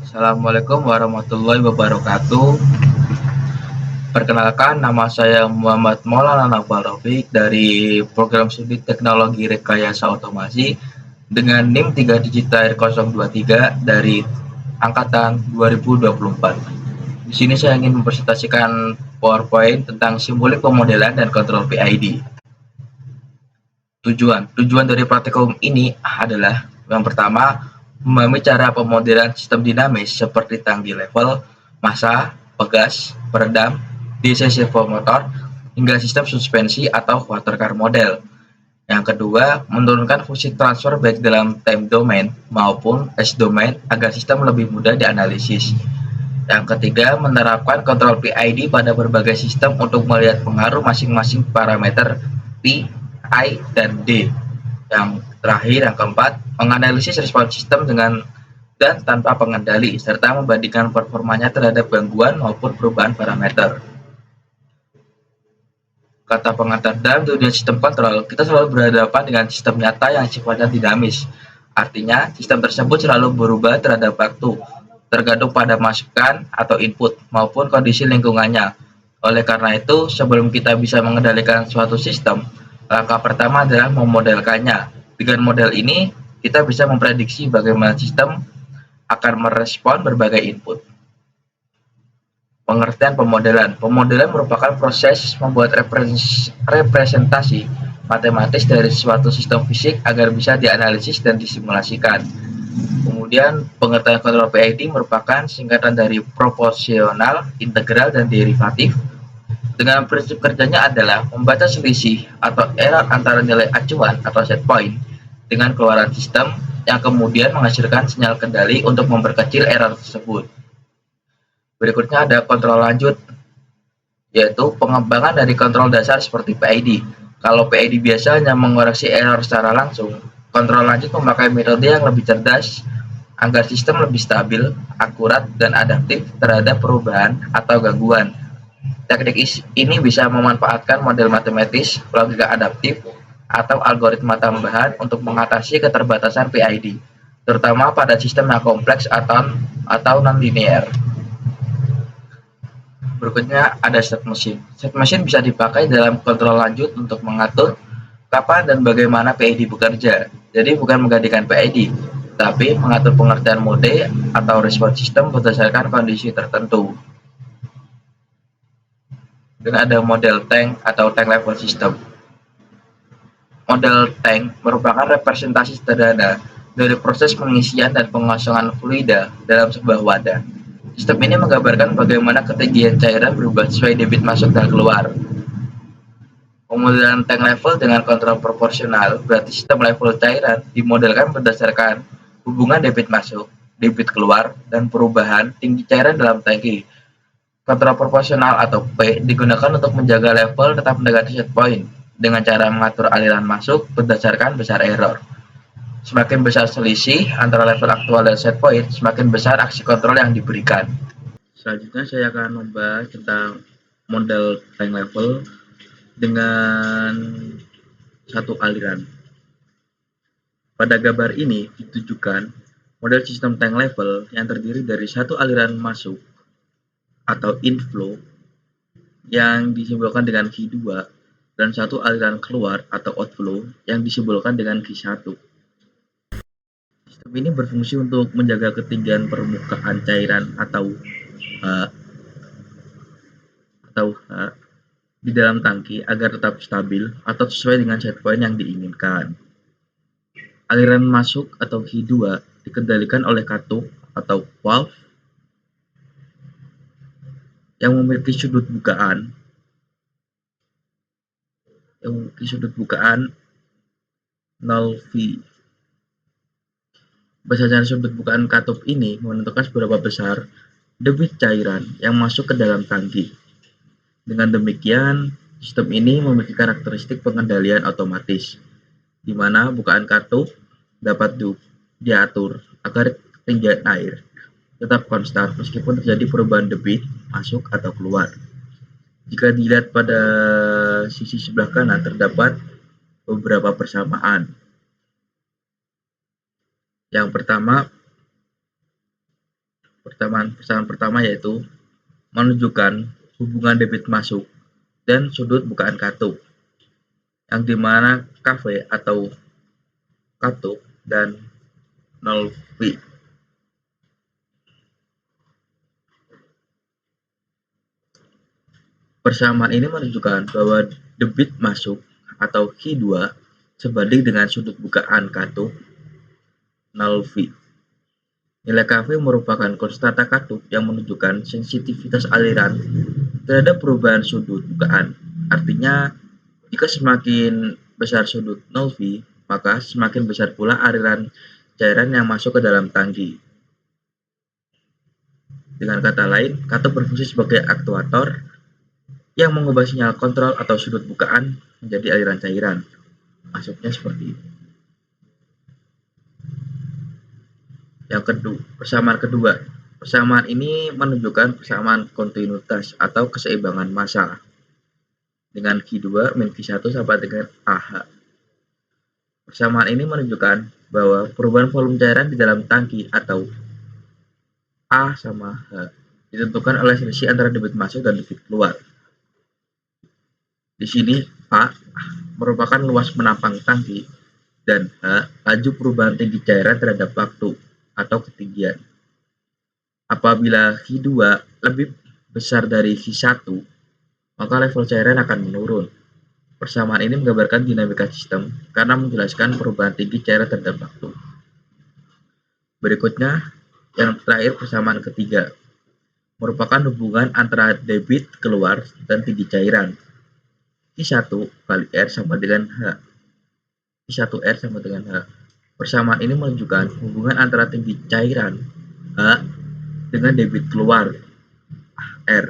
Assalamualaikum warahmatullahi wabarakatuh. Perkenalkan, nama saya Muhammad Maulana Nabal Rafiq dari Program Studi Teknologi Rekayasa Otomasi dengan NIM 3 digit 023 dari angkatan 2024. Di sini saya ingin mempresentasikan PowerPoint tentang simbolik pemodelan dan kontrol PID. Tujuan dari praktikum ini adalah yang pertama, memahami cara pemodelan sistem dinamis seperti tangki level, massa, pegas, peredam, DC servo motor, hingga sistem suspensi atau watercar model. Yang kedua, menurunkan fungsi transfer baik dalam time domain maupun S domain agar sistem lebih mudah dianalisis. Yang ketiga, menerapkan kontrol PID pada berbagai sistem untuk melihat pengaruh masing-masing parameter P, I, dan D. Yang terakhir, yang keempat, menganalisis respons sistem dengan dan tanpa pengendali, serta membandingkan performanya terhadap gangguan maupun perubahan parameter. Kata pengantar, dalam dunia sistem kontrol, kita selalu berhadapan dengan sistem nyata yang sifatnya dinamis. Artinya, sistem tersebut selalu berubah terhadap waktu, tergantung pada masukan atau input, maupun kondisi lingkungannya. Oleh karena itu, sebelum kita bisa mengendalikan suatu sistem, langkah pertama adalah memodelkannya. Dengan model ini, kita bisa memprediksi bagaimana sistem akan merespon berbagai input. Pengertian pemodelan. Pemodelan merupakan proses membuat representasi matematis dari suatu sistem fisik agar bisa dianalisis dan disimulasikan. Kemudian, pengertian kontrol PID merupakan singkatan dari proporsional, integral, dan derivatif. Dengan prinsip kerjanya adalah membaca selisih atau error antara nilai acuan atau set point dengan keluaran sistem yang kemudian menghasilkan sinyal kendali untuk memperkecil error tersebut. Berikutnya ada kontrol lanjut, yaitu pengembangan dari kontrol dasar seperti PID. Kalau PID biasa hanya mengoreksi error secara langsung, kontrol lanjut memakai metode yang lebih cerdas agar sistem lebih stabil, akurat, dan adaptif terhadap perubahan atau gangguan. Teknik ini bisa memanfaatkan model matematis, logika adaptif, atau algoritma tambahan untuk mengatasi keterbatasan PID, terutama pada sistem yang kompleks atau non-linear. Berikutnya ada state machine. State machine bisa dipakai dalam kontrol lanjut untuk mengatur kapan dan bagaimana PID bekerja. Jadi bukan menggantikan PID, tapi mengatur pengertian mode atau respon sistem berdasarkan kondisi tertentu. Dan ada model tank atau tank level system. Model tank merupakan representasi sederhana dari proses pengisian dan pengosongan fluida dalam sebuah wadah. Sistem ini menggambarkan bagaimana ketinggian cairan berubah sesuai debit masuk dan keluar. Pemodelan tank level dengan kontrol proporsional berarti sistem level cairan dimodelkan berdasarkan hubungan debit masuk, debit keluar, dan perubahan tinggi cairan dalam tangki. Kontrol proporsional atau P digunakan untuk menjaga level tetap mendekati set point dengan cara mengatur aliran masuk berdasarkan besar error. Semakin besar selisih antara level aktual dan set point, semakin besar aksi kontrol yang diberikan. Selanjutnya saya akan membahas tentang model tank level dengan satu aliran. Pada gambar ini ditujukan model sistem tank level yang terdiri dari satu aliran masuk atau inflow yang disimbolkan dengan Q2 dan satu aliran keluar atau outflow yang disimbolkan dengan Q1. Sistem ini berfungsi untuk menjaga ketinggian permukaan cairan atau H di dalam tangki agar tetap stabil atau sesuai dengan set point yang diinginkan. Aliran masuk atau Q2 dikendalikan oleh katup atau valve yang memiliki sudut bukaan 0V. Besarnya sudut bukaan katup ini menentukan seberapa besar debit cairan yang masuk ke dalam tangki. Dengan demikian, sistem ini memiliki karakteristik pengendalian otomatis, di mana bukaan katup dapat diatur agar ketinggian air tetap konstan meskipun terjadi perubahan debit masuk atau keluar. Jika dilihat pada sisi sebelah kanan terdapat beberapa persamaan. Yang pertama, Persamaan pertama yaitu menunjukkan hubungan debit masuk dan sudut bukaan katup, yang dimana KV atau katup dan 0V. Persamaan ini menunjukkan bahwa debit masuk atau Q2 sebanding dengan sudut bukaan katup 0V. Nilai KV merupakan konstanta katup yang menunjukkan sensitivitas aliran terhadap perubahan sudut bukaan. Artinya, jika semakin besar sudut 0V, maka semakin besar pula aliran cairan yang masuk ke dalam tangki. Dengan kata lain, katup berfungsi sebagai aktuator yang mengubah sinyal kontrol atau sudut bukaan menjadi aliran cairan. Masuknya seperti ini. Yang kedua, persamaan kedua. Persamaan ini menunjukkan persamaan kontinuitas atau keseimbangan massa dengan Q2 min Q1 sama dengan AH. Persamaan ini menunjukkan bahwa perubahan volume cairan di dalam tangki atau A sama H ditentukan oleh selisih antara debit masuk dan debit keluar. Di sini A merupakan luas penampang tangki dan H laju perubahan tinggi cairan terhadap waktu atau ketinggian. Apabila Q2 lebih besar dari Q1, maka level cairan akan menurun. Persamaan ini menggambarkan dinamika sistem karena menjelaskan perubahan tinggi cairan terhadap waktu. Berikutnya, yang terakhir persamaan ketiga, merupakan hubungan antara debit keluar dan tinggi cairan. Q1 kali R sama dengan H. Q1R sama dengan H. Persamaan ini menunjukkan hubungan antara tinggi cairan H dengan debit keluar R.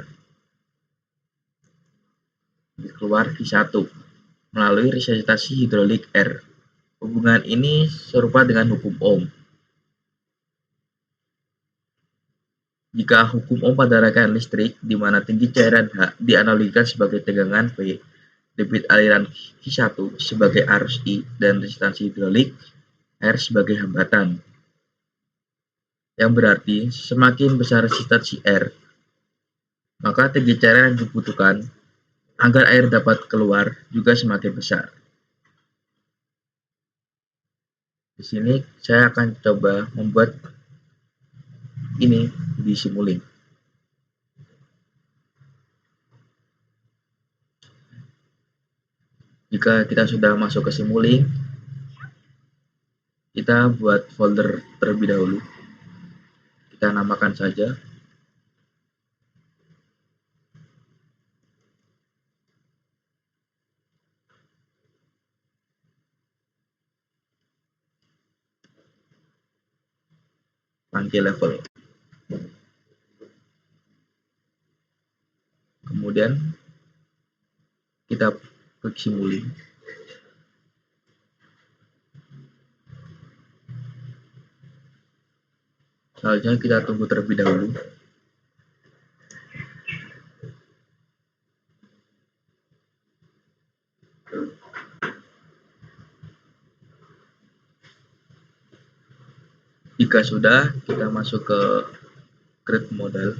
Debit keluar Q1 melalui resusitasi hidrolik R. Hubungan ini serupa dengan hukum Ohm. Jika hukum Ohm pada rangkaian listrik, di mana tinggi cairan H dianalogikan sebagai tegangan V, debit aliran Q1 sebagai arus I, dan resistansi hidrolik R sebagai hambatan. Yang berarti, semakin besar resistansi R, maka tinggi cairan yang dibutuhkan agar air dapat keluar juga semakin besar. Di sini saya akan coba membuat ini di Simulink. Jika kita sudah masuk ke Simulink, kita buat folder terlebih dahulu. Kita namakan saja tangki level. Kemudian kita klik Simulink. Selanjutnya kita tunggu terlebih dahulu. Jika sudah, kita masuk ke create model.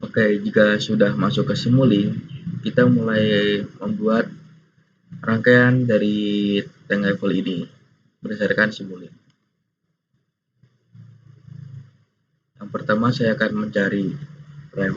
Oke, jika sudah masuk ke Simulink, kita mulai membuat rangkaian dari tank level ini berdasarkan Simulink. Yang pertama saya akan mencari rem.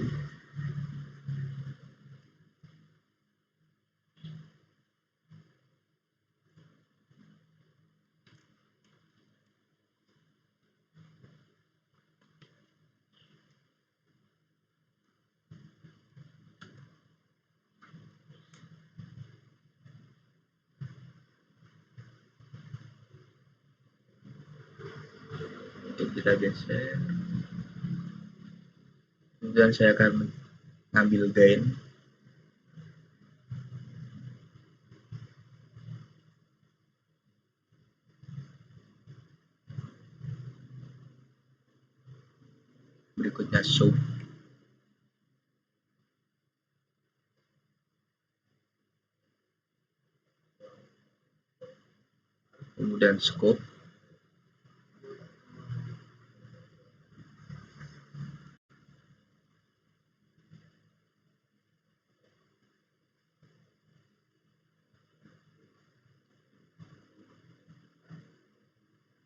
Oke, kita geser. Kemudian saya akan mengambil gain. Berikutnya show. kemudian scope,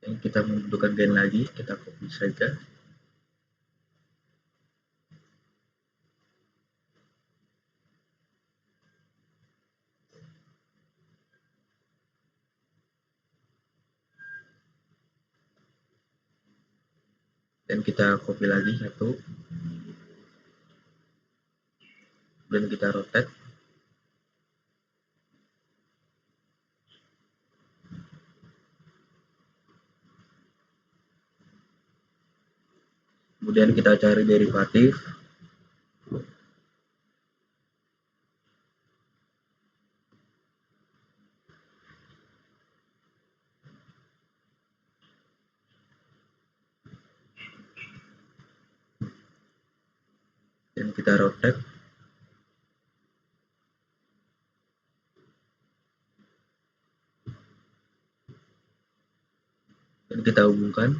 dan kita menentukan gain lagi, kita copy saja. Dan kita copy lagi satu, dan kita rotate. Kemudian kita cari derivatif, dan kita rotate. Dan kita hubungkan.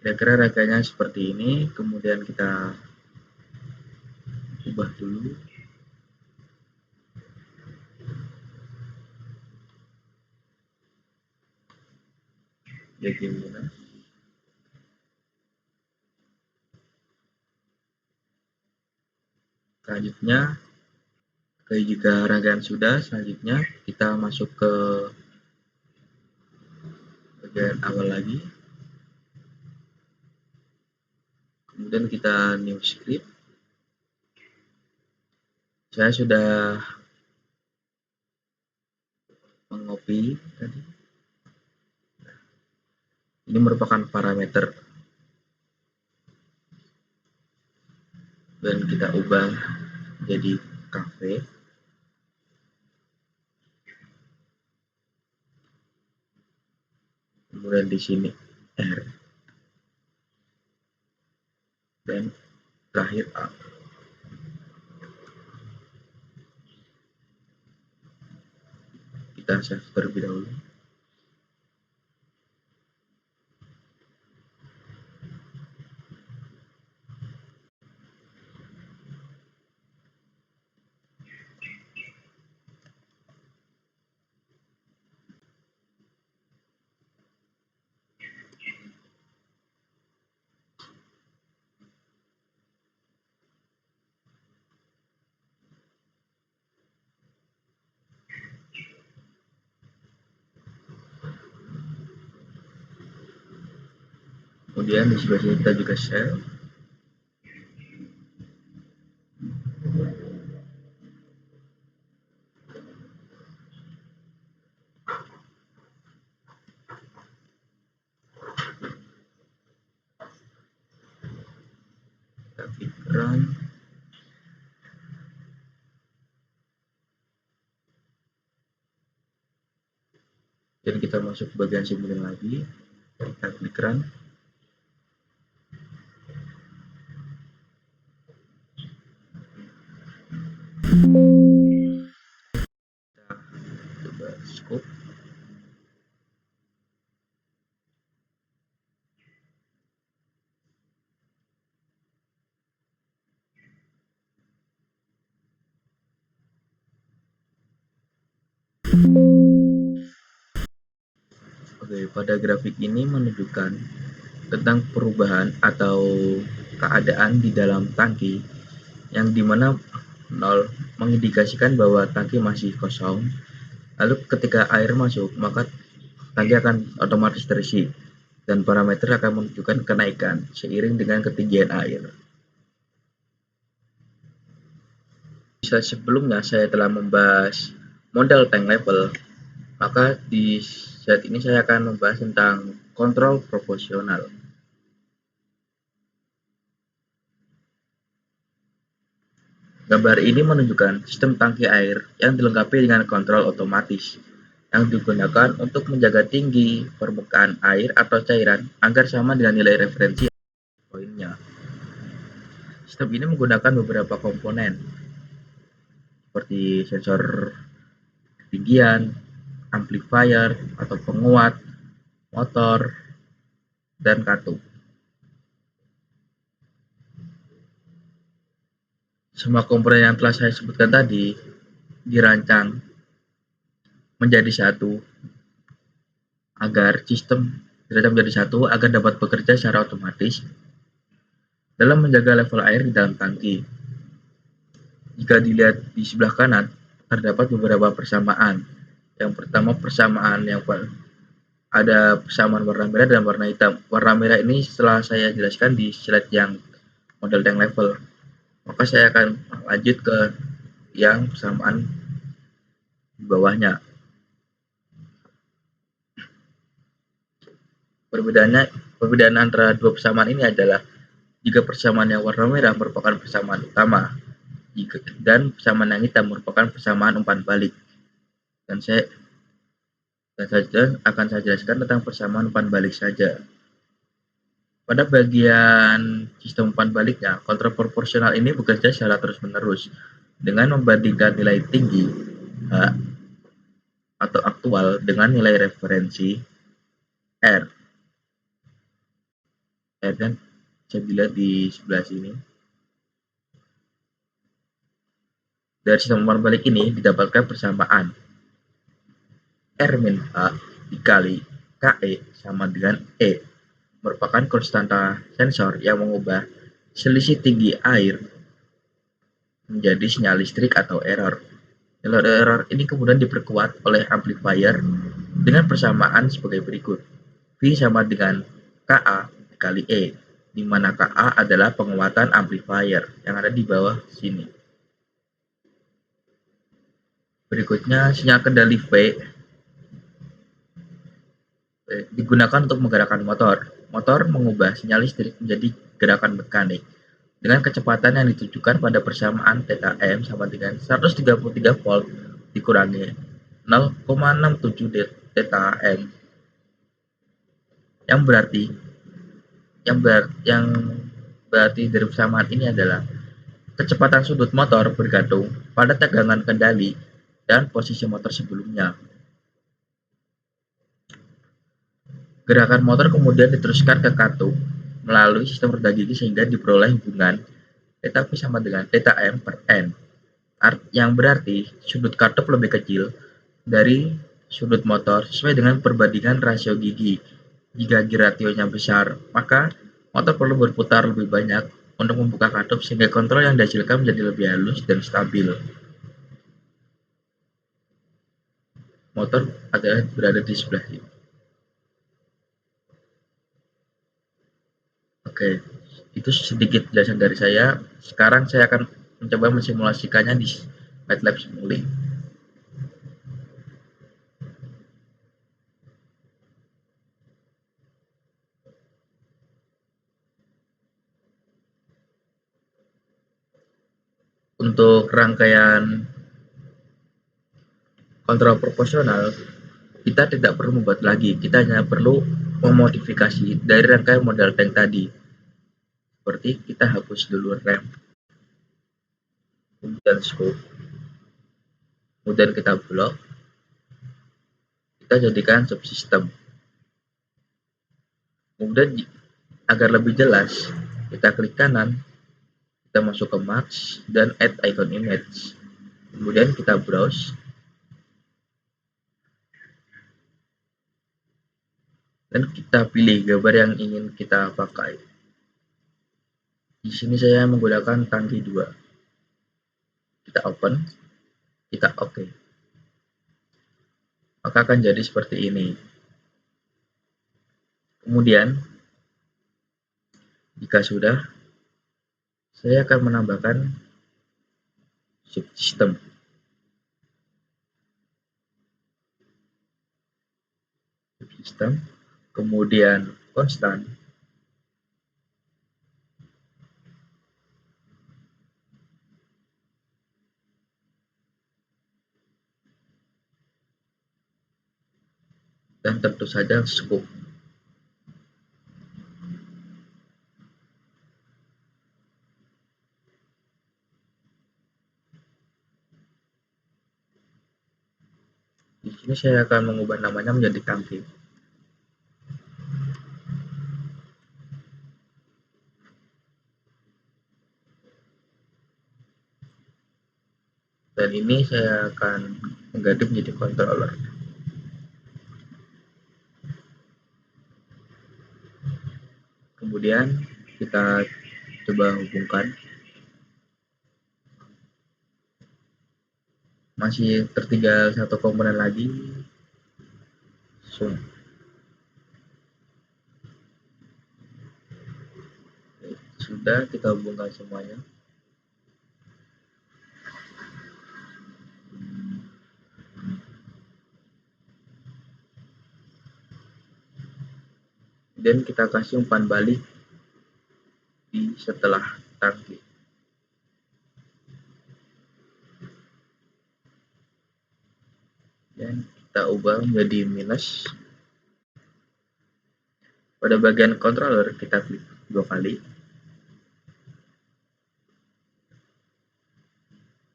Kira-kira rangkaiannya seperti ini. Kemudian kita ubah dulu. Bagaimana? Selanjutnya, jika rangkaian sudah, selanjutnya kita masuk ke bagian awal lagi. Kemudian kita new script. Saya sudah mengcopy tadi. Ini merupakan parameter, dan kita ubah jadi cafe. Kemudian di sini R, dan terakhir A. Kita save terlebih dahulu. Kemudian di sebelah sini kita juga share. Kita klik run. Dan kita masuk ke bagian simulasi lagi. Kita klik run. Kita coba scope. Oke, pada grafik ini menunjukkan tentang perubahan atau keadaan di dalam tangki, yang dimana 0 mengindikasikan bahwa tangki masih kosong. Lalu ketika air masuk, maka tangki akan otomatis terisi, dan parameter akan menunjukkan kenaikan seiring dengan ketinggian air. Sebelumnya saya telah membahas model tank level, maka di Saat ini saya akan membahas tentang kontrol proporsional. Gambar ini menunjukkan sistem tangki air yang dilengkapi dengan kontrol otomatis yang digunakan untuk menjaga tinggi permukaan air atau cairan agar sama dengan nilai referensi poinnya. Sistem ini menggunakan beberapa komponen seperti sensor ketinggian, amplifier atau penguat, motor, dan katup. Semua komponen yang telah saya sebutkan tadi dirancang menjadi satu agar dapat bekerja secara otomatis dalam menjaga level air di dalam tangki. Jika dilihat di sebelah kanan, terdapat beberapa persamaan. Yang pertama persamaan yang ada persamaan warna merah dan warna hitam. Warna merah ini setelah saya jelaskan di slide yang model tank level. Maka saya akan lanjut ke yang persamaan di bawahnya. Perbedaan antara dua persamaan ini adalah jika persamaan yang warna merah merupakan persamaan utama, dan persamaan yang hitam merupakan persamaan umpan balik. Dan saya akan jelaskan tentang persamaan umpan balik saja. Pada bagian sistem umpan baliknya, kontrol proporsional ini bekerja secara terus-menerus dengan membandingkan nilai tinggi H atau aktual dengan nilai referensi R. Dan bisa dilihat di sebelah sini. Dari sistem umpan balik ini didapatkan persamaan R-H dikali KE sama dengan E, merupakan konstanta sensor yang mengubah selisih tinggi air menjadi sinyal listrik atau error. Nilai error ini kemudian diperkuat oleh amplifier dengan persamaan sebagai berikut. V sama dengan KA dikali E, di mana KA adalah penguatan amplifier yang ada di bawah sini. Berikutnya, sinyal kendali V digunakan untuk menggerakkan motor. Motor mengubah sinyal listrik menjadi gerakan mekanik dengan kecepatan yang ditujukan pada persamaan θm sama dengan 133 volt dikurangi 0,67 θm, yang berarti dari persamaan ini adalah kecepatan sudut motor bergantung pada tegangan kendali dan posisi motor sebelumnya. Gerakan motor kemudian diteruskan ke katup melalui sistem roda gigi sehingga diperoleh hubungan θp sama dengan θm per N, yang berarti sudut katup lebih kecil dari sudut motor sesuai dengan perbandingan rasio gigi. Jika gigi rationya besar, maka motor perlu berputar lebih banyak untuk membuka katup sehingga kontrol yang dihasilkan menjadi lebih halus dan stabil. Motor adalah berada di sebelah sini. Oke, itu sedikit penjelasan dari saya. Sekarang saya akan mencoba mensimulasikannya di MATLAB Simulink. Untuk rangkaian kontrol proporsional, kita tidak perlu membuat lagi. Kita hanya perlu memodifikasi dari rangkaian model tank tadi. Seperti kita hapus dulu rem, kemudian scope, kemudian kita blok, kita jadikan subsystem. Kemudian agar lebih jelas, kita klik kanan, kita masuk ke max dan add icon image. Kemudian kita browse dan kita pilih gambar yang ingin kita pakai. Di sini saya menggunakan tangki 2. Kita open, kita oke. Maka akan jadi seperti ini. Kemudian, jika sudah, saya akan menambahkan subsystem. sistem, kemudian konstan, dan tentu saja scope. Di sini saya akan mengubah namanya menjadi kanvas. Dan ini saya akan mengganti menjadi controller. Kemudian kita coba hubungkan. Masih tertinggal satu komponen lagi, zoom. Sudah, kita hubungkan semuanya. Dan kita kasih umpan balik di setelah target. Dan kita ubah menjadi minus. Pada bagian controller kita klik 2 kali.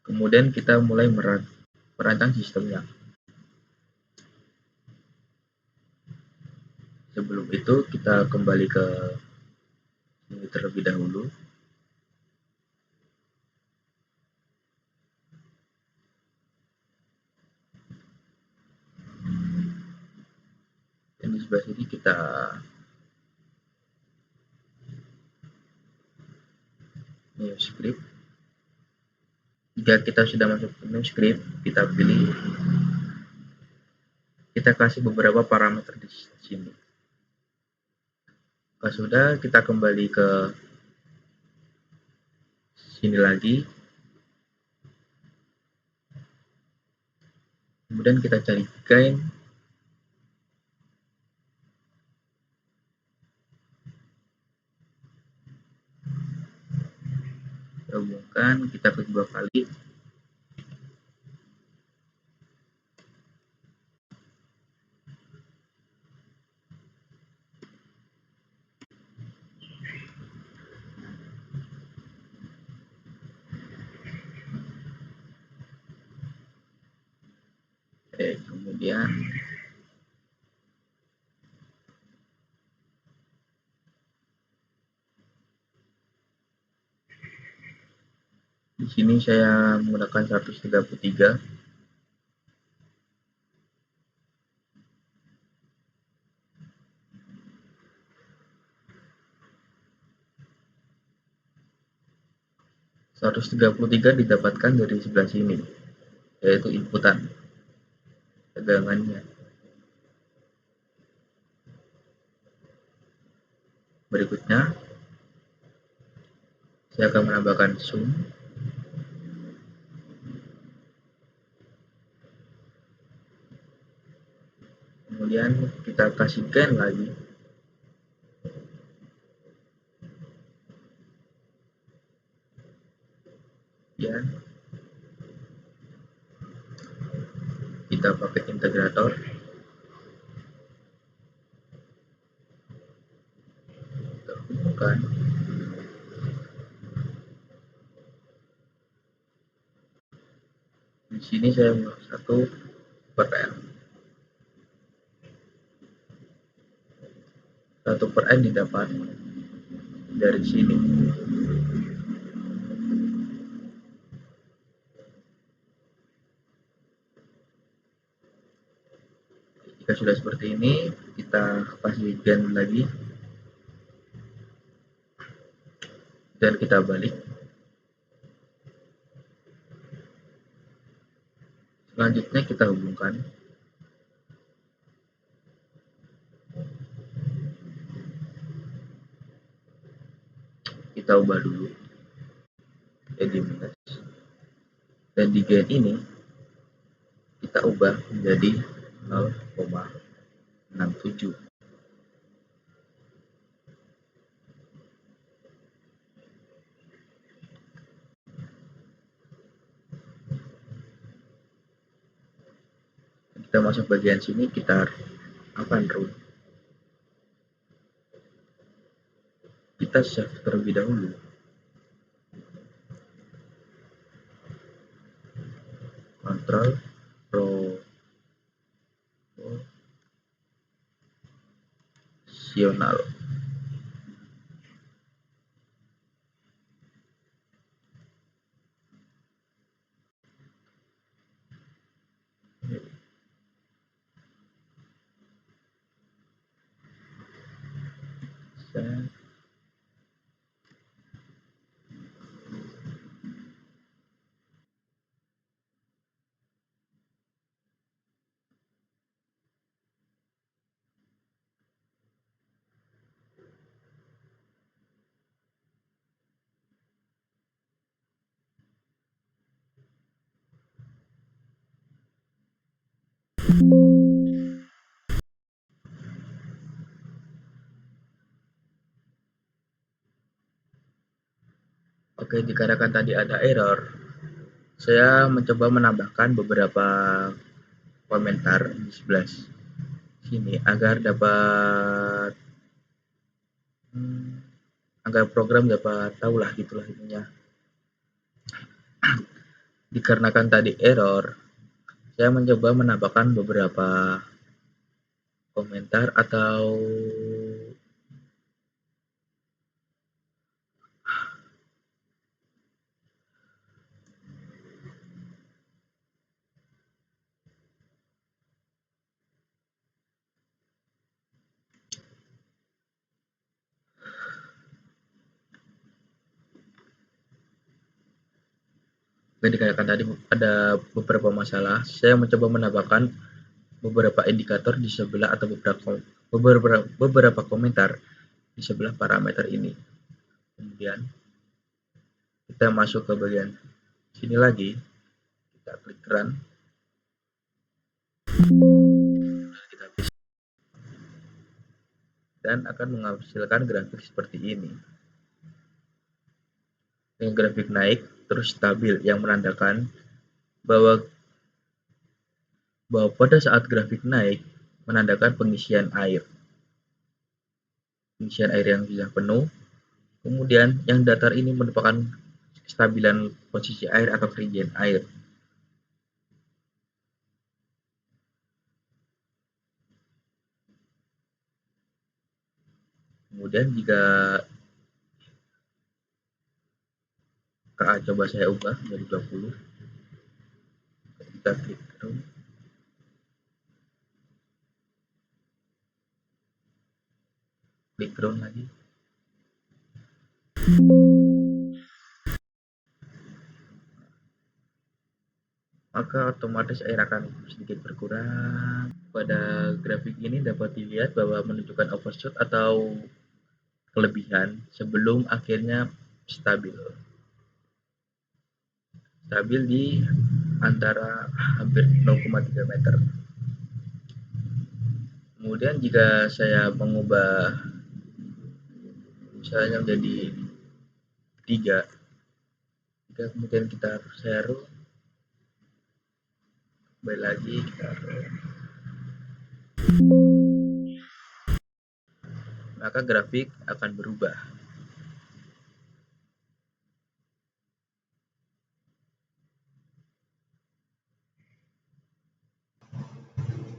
Kemudian kita mulai merancang sistemnya. Sebelum itu kita kembali ke ini terlebih dahulu. Dan di sebelah sini kita new script. Jika kita sudah masuk ke new script, kita pilih, kita kasih beberapa parameter di sini. Kalau sudah, kita kembali ke sini lagi. Kemudian kita cari gain. Hubungkan, kita klik 2 kali. Kemudian di sini saya menggunakan 133. Didapatkan dari sebelah sini, yaitu inputan tegangannya. Berikutnya saya akan menambahkan zoom. Kemudian kita kasih gain lagi. Ya, kita pakai integrator. Kita hubungkan. Di sini saya mau 1/n. 1/n didapat dari sini. Jika sudah seperti ini, kita kasih gain lagi. Dan kita balik. Selanjutnya kita hubungkan. Kita ubah dulu jadi minus. Dan di gain ini kita ubah menjadi 0,5. 67. Kita masuk bagian sini, kita run. Kita save terlebih dahulu. Kontrol proporsional. Save. Oke, dikarenakan tadi ada error, saya mencoba menambahkan beberapa komentar di sebelah sini agar program dapat tahulah gitulah intinya. Dikarenakan tadi error, saya mencoba menambahkan beberapa komentar atau dikarenakan tadi ada beberapa masalah, saya mencoba menambahkan beberapa indikator di sebelah atau beberapa komentar di sebelah parameter ini. Kemudian kita masuk ke bagian sini lagi, kita klik run, dan akan menghasilkan grafik seperti ini. Dengan grafik naik terus stabil yang menandakan bahwa pada saat grafik naik menandakan pengisian air yang sudah penuh. Kemudian yang datar ini merupakan kestabilan posisi air atau ketinggian air. Kemudian jika KA coba saya ubah menjadi 20, kita klik run, lagi, maka otomatis air akan sedikit berkurang. Pada grafik ini dapat dilihat bahwa menunjukkan overshoot atau kelebihan sebelum akhirnya stabil di antara hampir 0,3 meter. Kemudian jika saya mengubah misalnya menjadi 3, kemudian kita share, kembali lagi kita maka grafik akan berubah.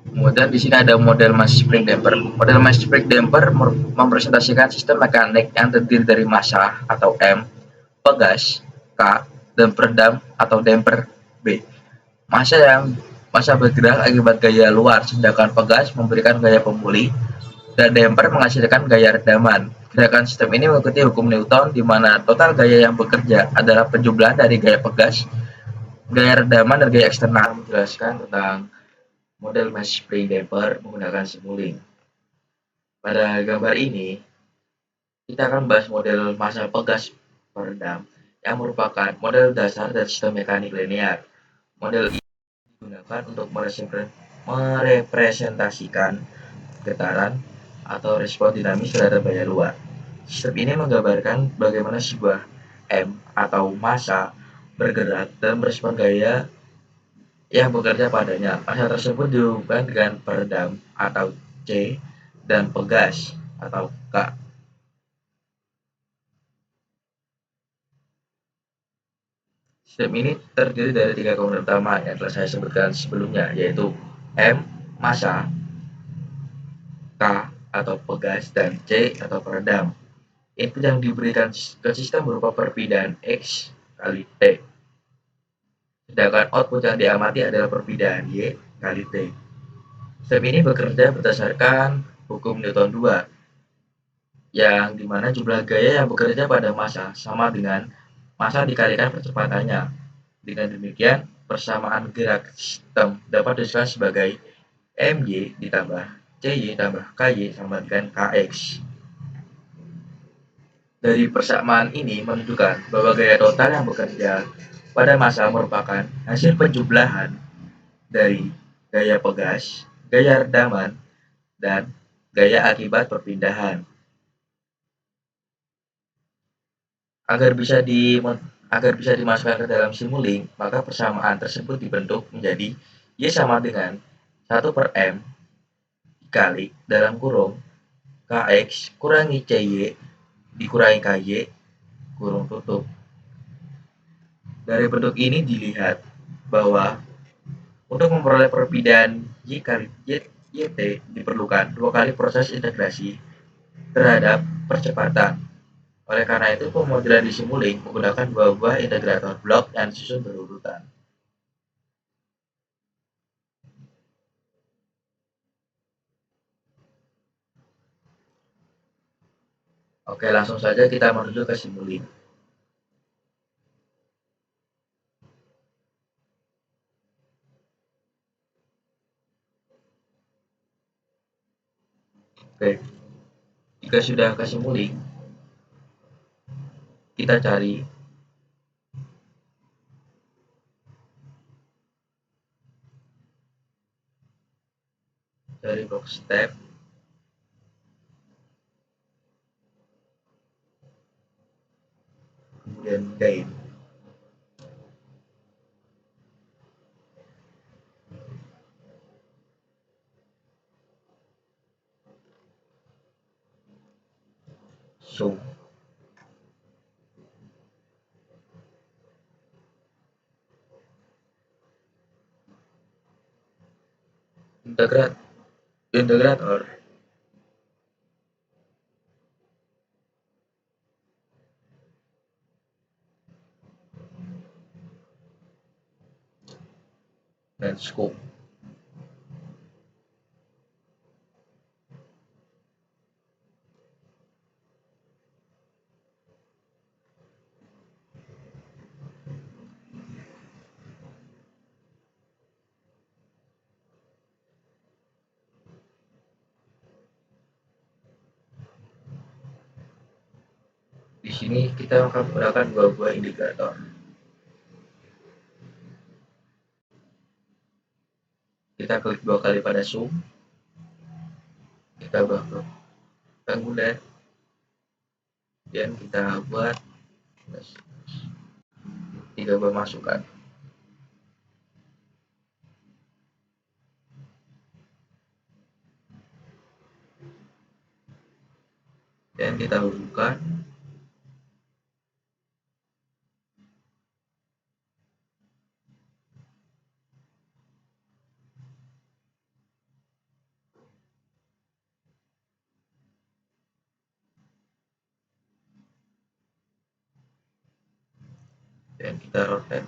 Kemudian di sini ada model mass spring damper. Model mass spring damper mempresentasikan sistem mekanik yang terdiri dari massa atau M, pegas K, dan peredam atau damper B. Massa bergerak akibat gaya luar, sedangkan pegas memberikan gaya pemulih, dan damper menghasilkan gaya redaman. Gerakan sistem ini mengikuti hukum Newton, di mana total gaya yang bekerja adalah penjumlahan dari gaya pegas, gaya redaman, dan gaya eksternal. Menjelaskan tentang model mass spring damper menggunakan simuling. Pada gambar ini, kita akan membahas model massa pegas peredam yang merupakan model dasar dari sistem mekanik linear. Model ini digunakan untuk merepresentasikan getaran atau respon dinamis terhadap daya luar. Sistem ini menggambarkan bagaimana sebuah M atau massa bergerak dan merespon gaya yang bekerja padanya. Massa tersebut dihubungkan dengan peredam atau C dan pegas atau K. Sistem ini terdiri dari tiga komponen utama yang telah saya sebutkan sebelumnya, yaitu M, massa, K atau pegas, dan C atau peredam. Input yang diberikan ke sistem berupa perbedaan X kali T. Sedangkan output yang diamati adalah perbedaan Y kali T. Sistem ini bekerja berdasarkan hukum Newton 2, yang dimana jumlah gaya yang bekerja pada massa sama dengan massa dikalikan percepatannya. Dengan demikian, persamaan gerak sistem dapat disebut sebagai MY ditambah CY tambah KY sama dengan KX. Dari persamaan ini menunjukkan bahwa gaya total yang bekerja pada massa merupakan hasil penjumlahan dari gaya pegas, gaya redaman, dan gaya akibat perpindahan. Agar bisa dimasukkan ke dalam simulink, maka persamaan tersebut dibentuk menjadi Y sama dengan 1/M dikali dalam kurung KX kurangi CY dikurangi KY kurung tutup. Dari bentuk ini dilihat bahwa untuk memperoleh perbedaan Y kali YT diperlukan 2 kali proses integrasi terhadap percepatan. Oleh karena itu, pemodelan di Simulink menggunakan dua buah integrator blok yang disusun berurutan. Oke, langsung saja kita menuju ke Simulink. Oke, jika sudah ke Simulink, kita cari box step, kemudian gain. Zoom. Integrator dan scope. Di sini kita akan menggunakan dua buah indikator. Kita klik dua kali pada zoom, kita buat rectangular, dan kita buat tiga buah masukan. Dan kita hubungkan dan kita rotate.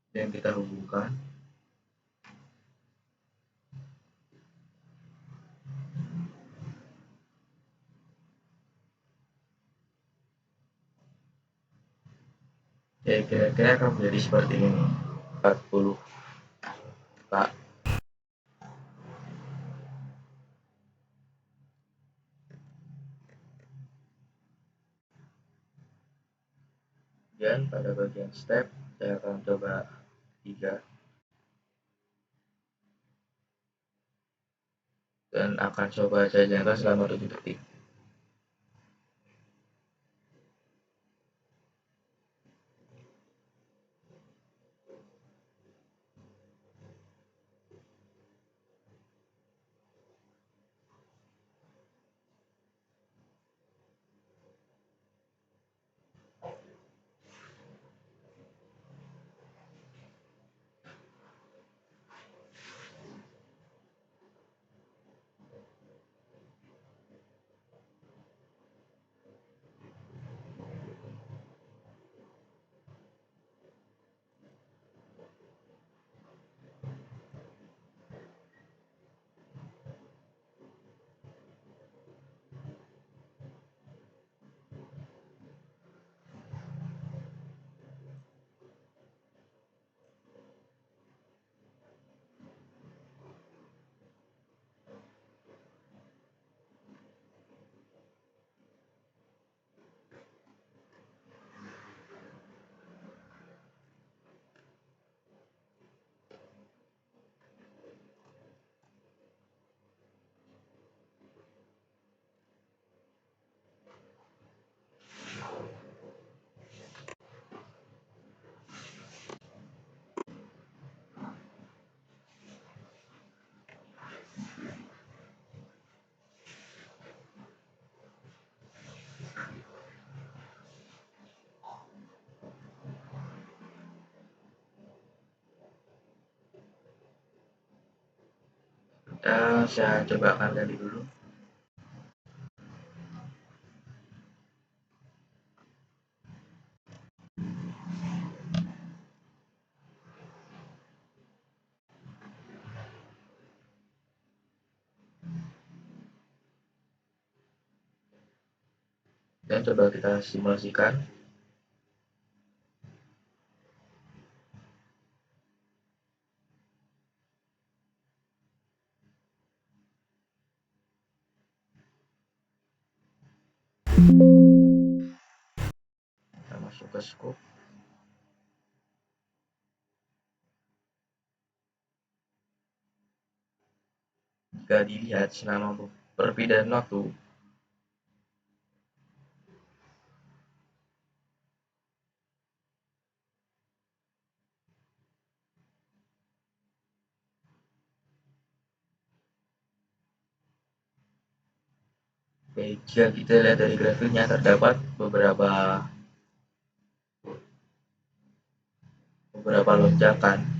Dan kita hubungkan kira-kira akan menjadi seperti ini. 40 Pak. Kemudian pada bagian step saya akan coba 3 dan akan coba saya jalankan selama 7 detik. Saya coba akan dari dulu. Dan coba kita simulasikan. Kita masuk ke scope. Jika dilihat selama perbedaan waktu, baik, jika kita lihat dari grafiknya terdapat beberapa lonjakan.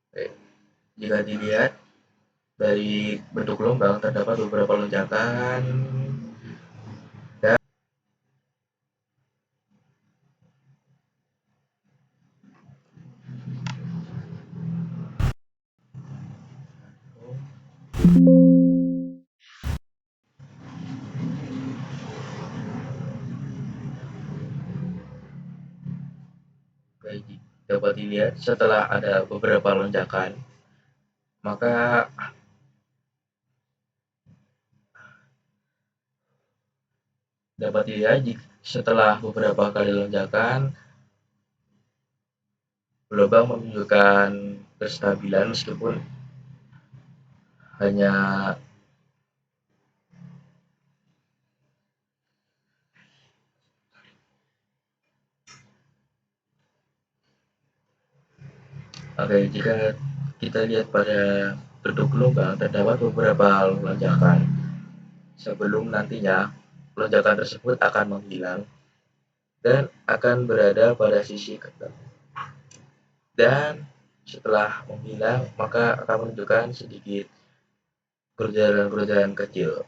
Baik, jika dilihat dari bentuk gelombang terdapat beberapa lonjakan dan baik, dapat dilihat setelah ada beberapa lonjakan, maka Dapat dilihat setelah beberapa kali lonjakan, gelombang menunjukkan kestabilan meskipun hanya oke. Jika kita lihat pada bentuk gelombang, terdapat beberapa lonjakan sebelum nantinya lonjakan tersebut akan menghilang dan akan berada pada sisi ketemu. Dan setelah menghilang, maka akan menunjukkan sedikit kerujakan-kerujakan kecil.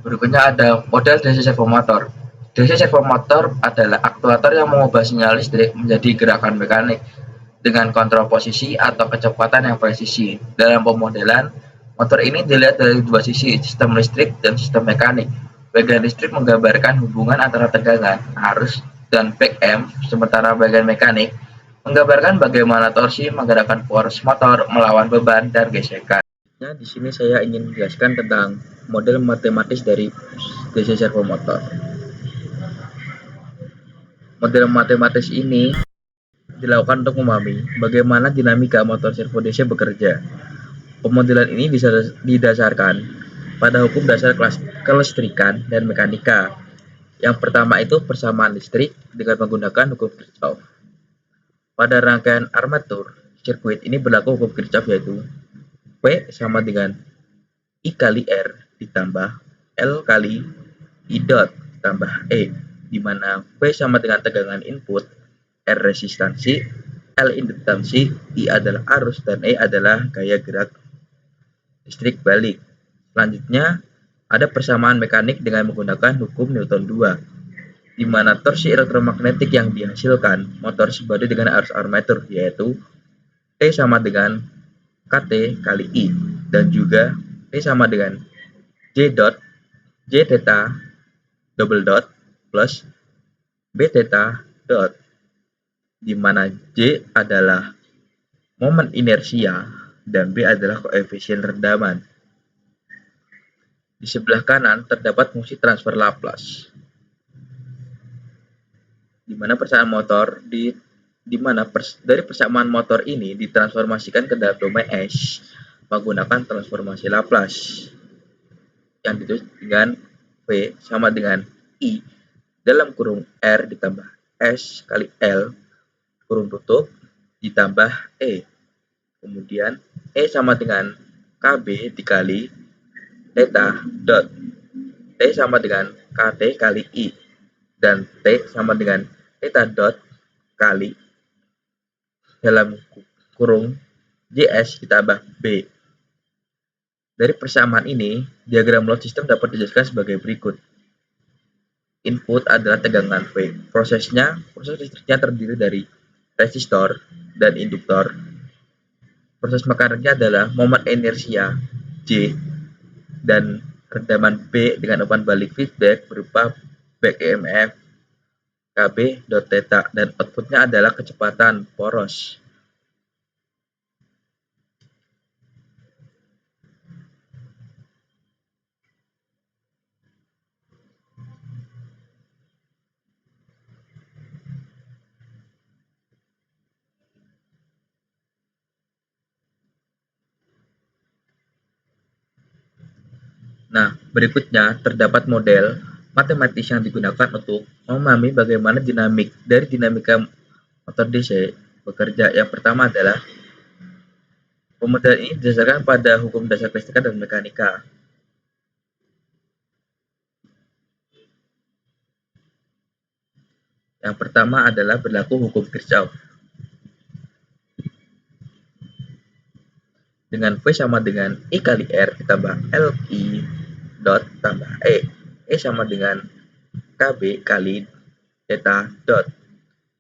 Berikutnya ada model DC servomotor. DC servomotor adalah aktuator yang mengubah sinyal listrik menjadi gerakan mekanik dengan kontrol posisi atau kecepatan yang presisi. Dalam pemodelan, motor ini dilihat dari dua sisi, sistem listrik dan sistem mekanik. Bagian listrik menggambarkan hubungan antara tegangan, arus, dan back M, sementara bagian mekanik menggambarkan bagaimana torsi menggerakkan poros motor melawan beban dan gesekan. Nah, di sini saya ingin menjelaskan tentang model matematis dari DC servomotor. Model matematis ini dilakukan untuk memahami bagaimana dinamika motor servo DC bekerja. Pemodelan ini didasarkan pada hukum dasar kelistrikan dan mekanika. Yang pertama itu persamaan listrik dengan menggunakan hukum Kirchhoff. Pada rangkaian armatur sirkuit ini berlaku hukum Kirchhoff, yaitu P sama dengan I kali R ditambah L kali I dot tambah E, di mana P sama dengan tegangan input, R resistansi, L indukansi, I adalah arus, dan E adalah gaya gerak listrik balik. Selanjutnya, ada persamaan mekanik dengan menggunakan hukum Newton 2, di mana torsi elektromagnetik yang dihasilkan motor sebanding dengan arus armatur, yaitu T sama dengan KT kali I, dan juga T sama dengan J dot J theta double dot plus B theta dot, di mana J adalah momen inersia dan B adalah koefisien rendaman. Di sebelah kanan terdapat fungsi transfer Laplace, di mana persamaan motor dari persamaan motor ini ditransformasikan ke dalam domain S menggunakan transformasi Laplace yang ditulis dengan V sama dengan I dalam kurung R ditambah S kali L kurung tutup ditambah E. Kemudian E sama dengan KB dikali theta dot T sama dengan KT kali I, dan T sama dengan theta dot kali dalam kurung JS ditambah B. Dari persamaan ini, diagram load system dapat dijelaskan sebagai berikut. Input adalah tegangan V. Proses listriknya terdiri dari resistor dan induktor. Proses mekaniknya adalah momen inersia J dan rendaman B dengan umpan balik feedback berupa back EMF KB dot theta, dan outputnya adalah kecepatan poros. Nah, berikutnya terdapat model matematis yang digunakan untuk memahami bagaimana dinamika motor DC bekerja. Yang pertama adalah pemodelan ini didasarkan pada hukum dasar kelistrikan dan mekanika. Yang pertama adalah berlaku hukum Kirchhoff, dengan V sama dengan I kali R ditambah L I dot tambah E. E sama dengan KB kali theta dot.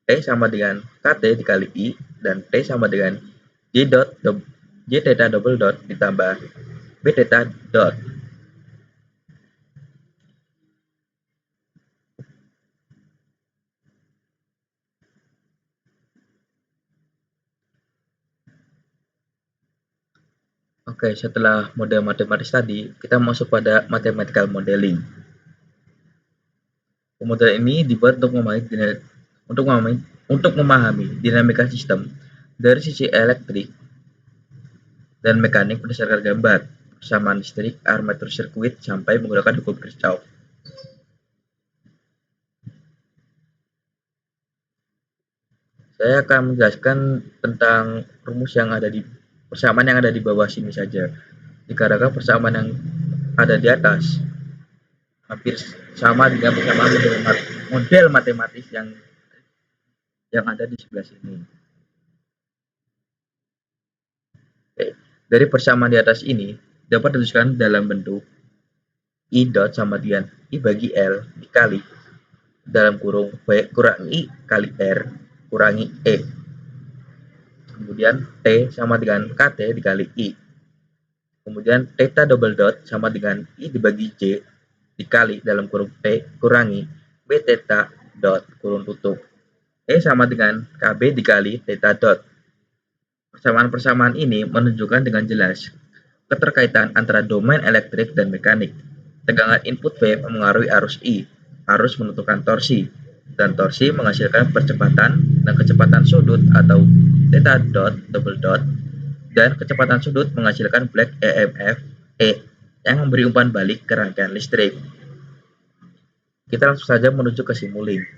T sama dengan KT dikali I, dan T sama dengan J theta double dot ditambah B theta dot. Oke, setelah model matematis tadi, kita masuk pada mathematical modeling. Model ini dibuat untuk memahami dinamika sistem dari sisi elektrik dan mekanik berdasarkan gambar, persamaan listrik, armatur sirkuit, sampai menggunakan hukum Kirchhoff. Saya akan menjelaskan tentang rumus yang ada di persamaan yang ada di bawah sini saja. Dikarenakan persamaan yang ada di atas hampir sama dengan persamaan model matematis yang ada di sebelah sini. Oke. Dari persamaan di atas ini dapat dituliskan dalam bentuk I dot sama dengan I bagi L dikali dalam kurung B kurangi kali R kurangi E. Kemudian T sama dengan KT dikali I. Kemudian theta double dot sama dengan I dibagi J dikali dalam kurung T kurangi B theta dot kurung tutup. E sama dengan KB dikali theta dot. Persamaan-persamaan ini menunjukkan dengan jelas keterkaitan antara domain elektrik dan mekanik. Tegangan input V mempengaruhi arus I, arus menentukan torsi, dan torsi menghasilkan percepatan dan kecepatan sudut atau theta dot double dot, dan kecepatan sudut menghasilkan black EMF E yang memberi umpan balik ke rangkaian listrik. Kita langsung saja menuju ke Simulink.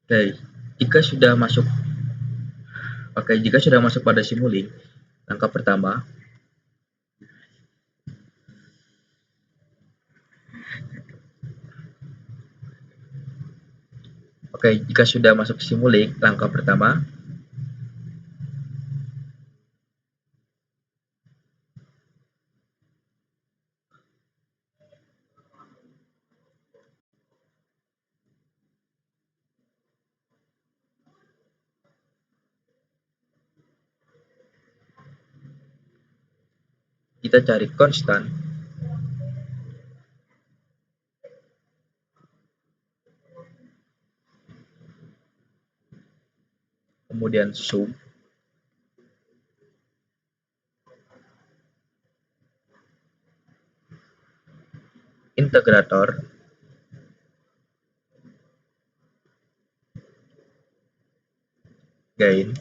Oke, jika sudah masuk pada Simulink, langkah pertama jika sudah masuk Simulink, langkah pertama kita cari konstan, kemudian sum, integrator, gain,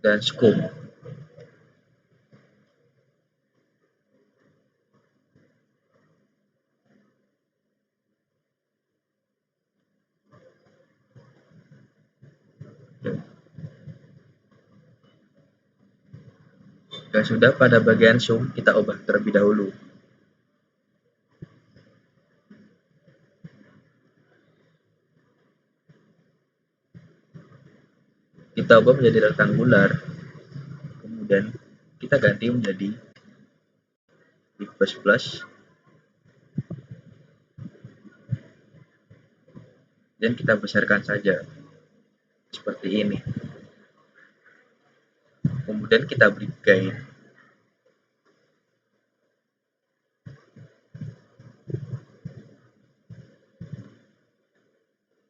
dan scope. Jika sudah pada bagian sum, kita ubah terlebih dahulu. Kita ubah menjadi rektangular, kemudian kita ganti menjadi plus, dan kita besarkan saja seperti ini. Kemudian kita beri gain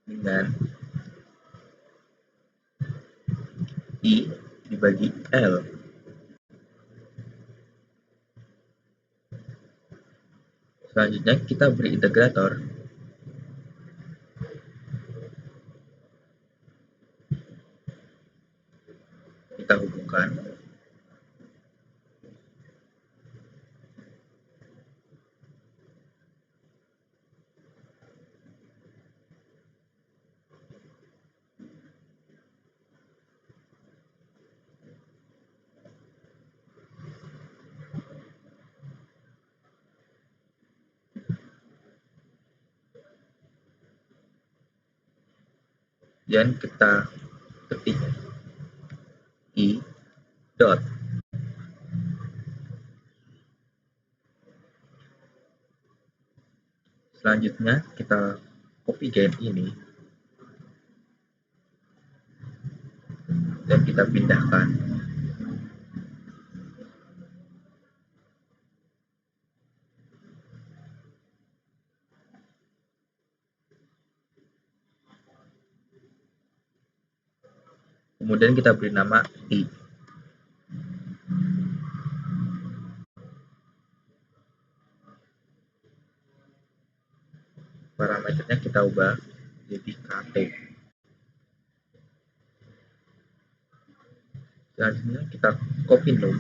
dengan I dibagi L. Selanjutnya kita beri integrator, kita hubungkan dan kita ketik i dot. Selanjutnya kita copy gain ini dan kita pindahkan. Kemudian kita beri nama i. Parameternya kita ubah jadi kt. Selanjutnya kita copy num.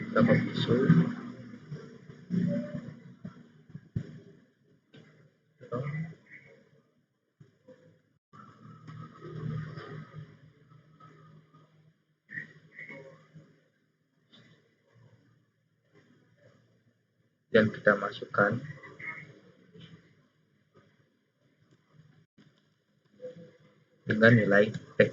Kita copy sum. Dan kita masukkan dengan nilai P.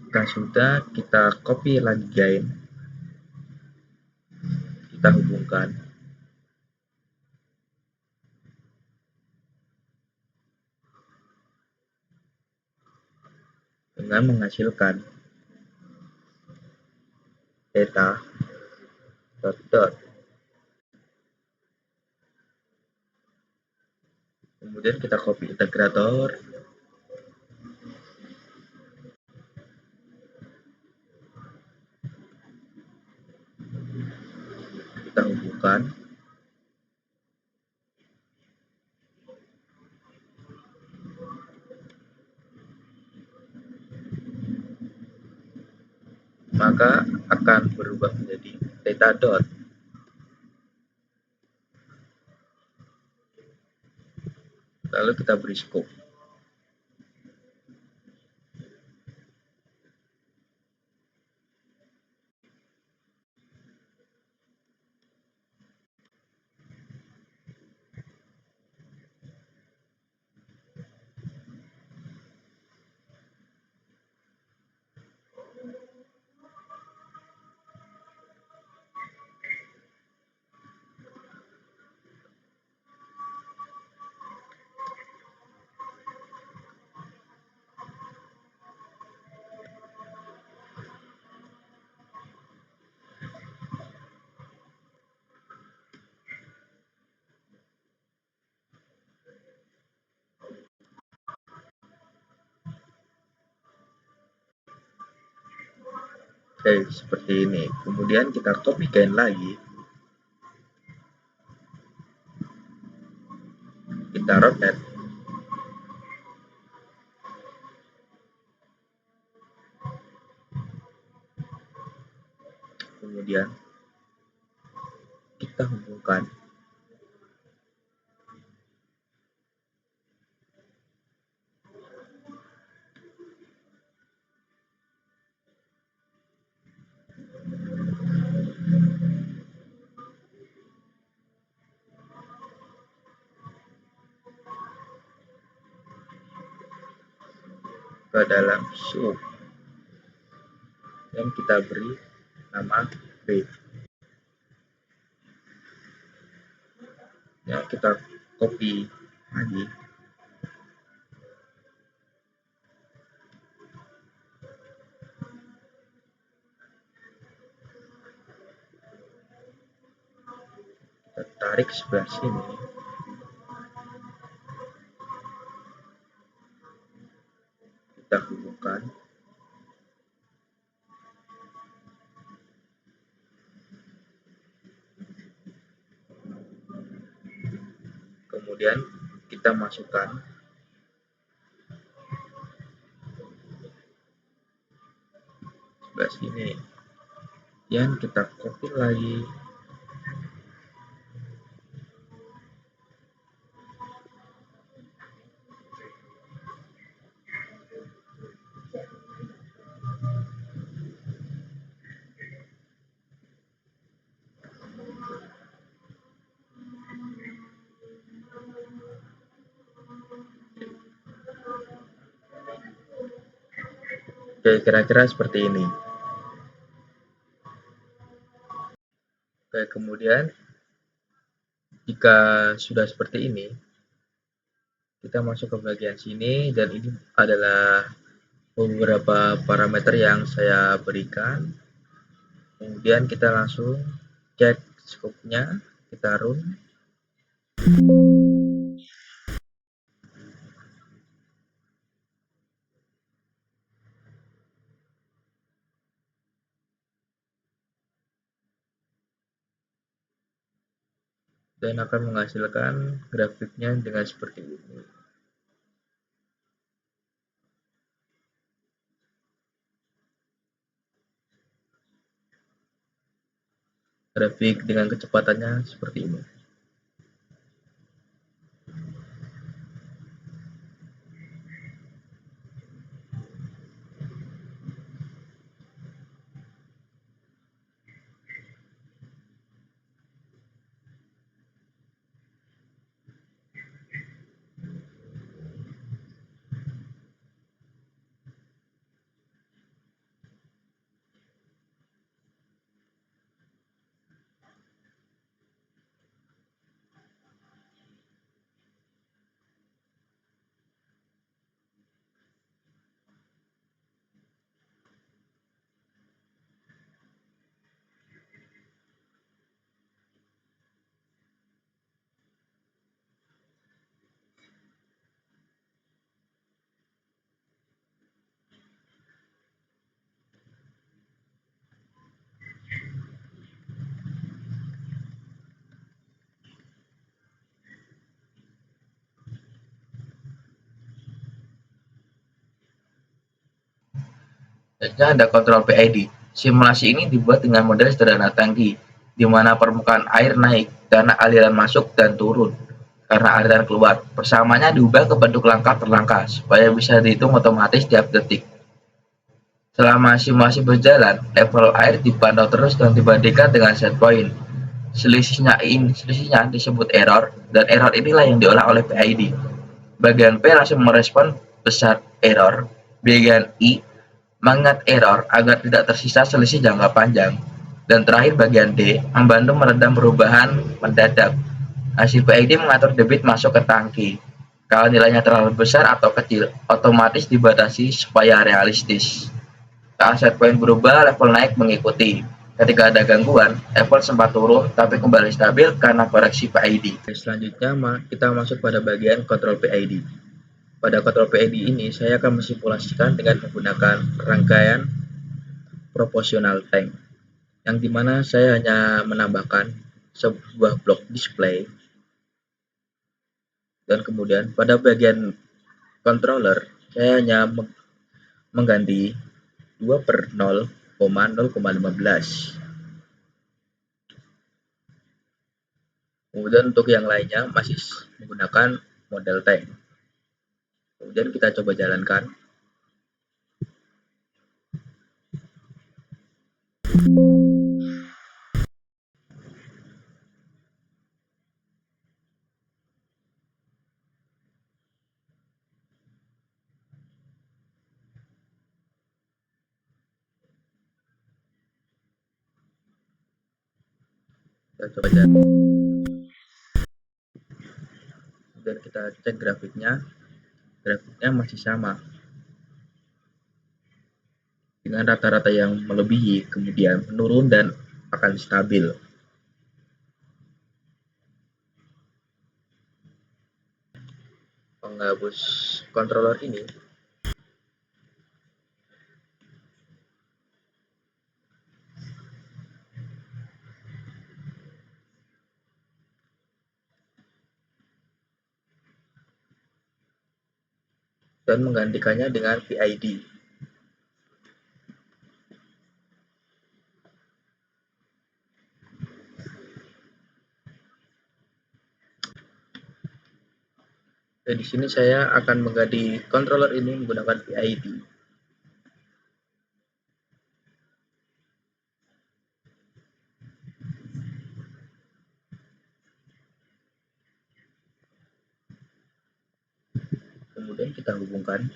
Jika sudah, kita copy lagi gain, kita hubungkan dengan menghasilkan data dot dot. Kemudian kita copy integrator, kita hubungkan maka akan berubah menjadi data dot. Lalu kita beri scope. Oke, seperti ini. Kemudian kita copy gain lagi, kita rotate, kemudian kita hubungkan ke dalam sum dan kita beri nama B. Ya, kita copy lagi, kita tarik sebelah sini, kita hubungkan, kemudian kita masukkan sebelah sini, dan kita copy lagi, Oke, kira-kira seperti ini. Oke, kemudian jika sudah seperti ini, kita masuk ke bagian sini dan ini adalah beberapa parameter yang saya berikan. Kemudian kita langsung cek scope-nya, kita run. Dan akan menghasilkan grafiknya dengan seperti ini. Grafik dengan kecepatannya seperti ini. Selanjutnya ada kontrol PID. Simulasi ini dibuat dengan model sederhana tangki, di mana permukaan air naik karena aliran masuk dan turun karena aliran keluar. Persamaannya diubah ke bentuk langkah per langkah supaya bisa dihitung otomatis tiap detik. Selama simulasi berjalan, level air dipantau terus dan dibandingkan dengan set point. Selisihnya disebut error, dan error inilah yang diolah oleh PID. Bagian P langsung merespon besar error. Bagian I mengingat error agar tidak tersisa selisih jangka panjang. Dan terakhir bagian D membantu meredam perubahan mendadak. Hasil PID mengatur debit masuk ke tangki. Kalau nilainya terlalu besar atau kecil, otomatis dibatasi supaya realistis. Saat set point berubah, level naik mengikuti. Ketika ada gangguan, level sempat turun tapi kembali stabil karena koreksi PID. Selanjutnya kita masuk pada bagian kontrol PID. Pada kontrol PID ini, saya akan mensimulasikan dengan menggunakan rangkaian proportional tank, yang dimana saya hanya menambahkan sebuah blok display, dan kemudian pada bagian controller, saya hanya mengganti 2/0,015. Kemudian untuk yang lainnya masih menggunakan model tank. Kemudian kita coba jalankan. Kita coba jalan. Dan kita cek grafiknya masih sama dengan rata-rata yang melebihi, kemudian menurun dan akan stabil. Menghapus controller ini, dan menggantikannya dengan PID. Dan di sini saya akan mengganti controller ini menggunakan PID. Kemudian kita hubungkan.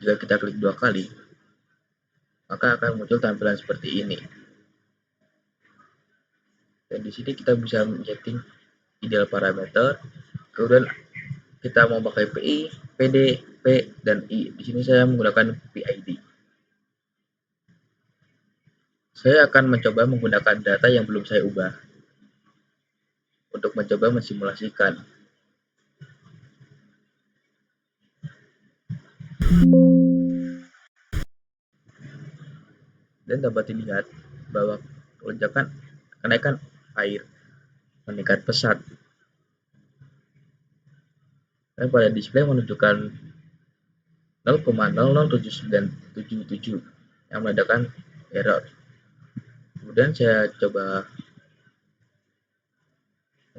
Jika kita klik 2 kali, maka akan muncul tampilan seperti ini. Dan di sini kita bisa setting ideal parameter, kemudian kita mau pakai PI, PD, P, dan I. Di sini saya menggunakan PID. Saya akan mencoba menggunakan data yang belum saya ubah untuk mencoba mensimulasikan. Dan dapat dilihat bahwa kenaikan air meningkat pesat. Dan pada display menunjukkan 0,007977 yang menandakan error. Kemudian saya coba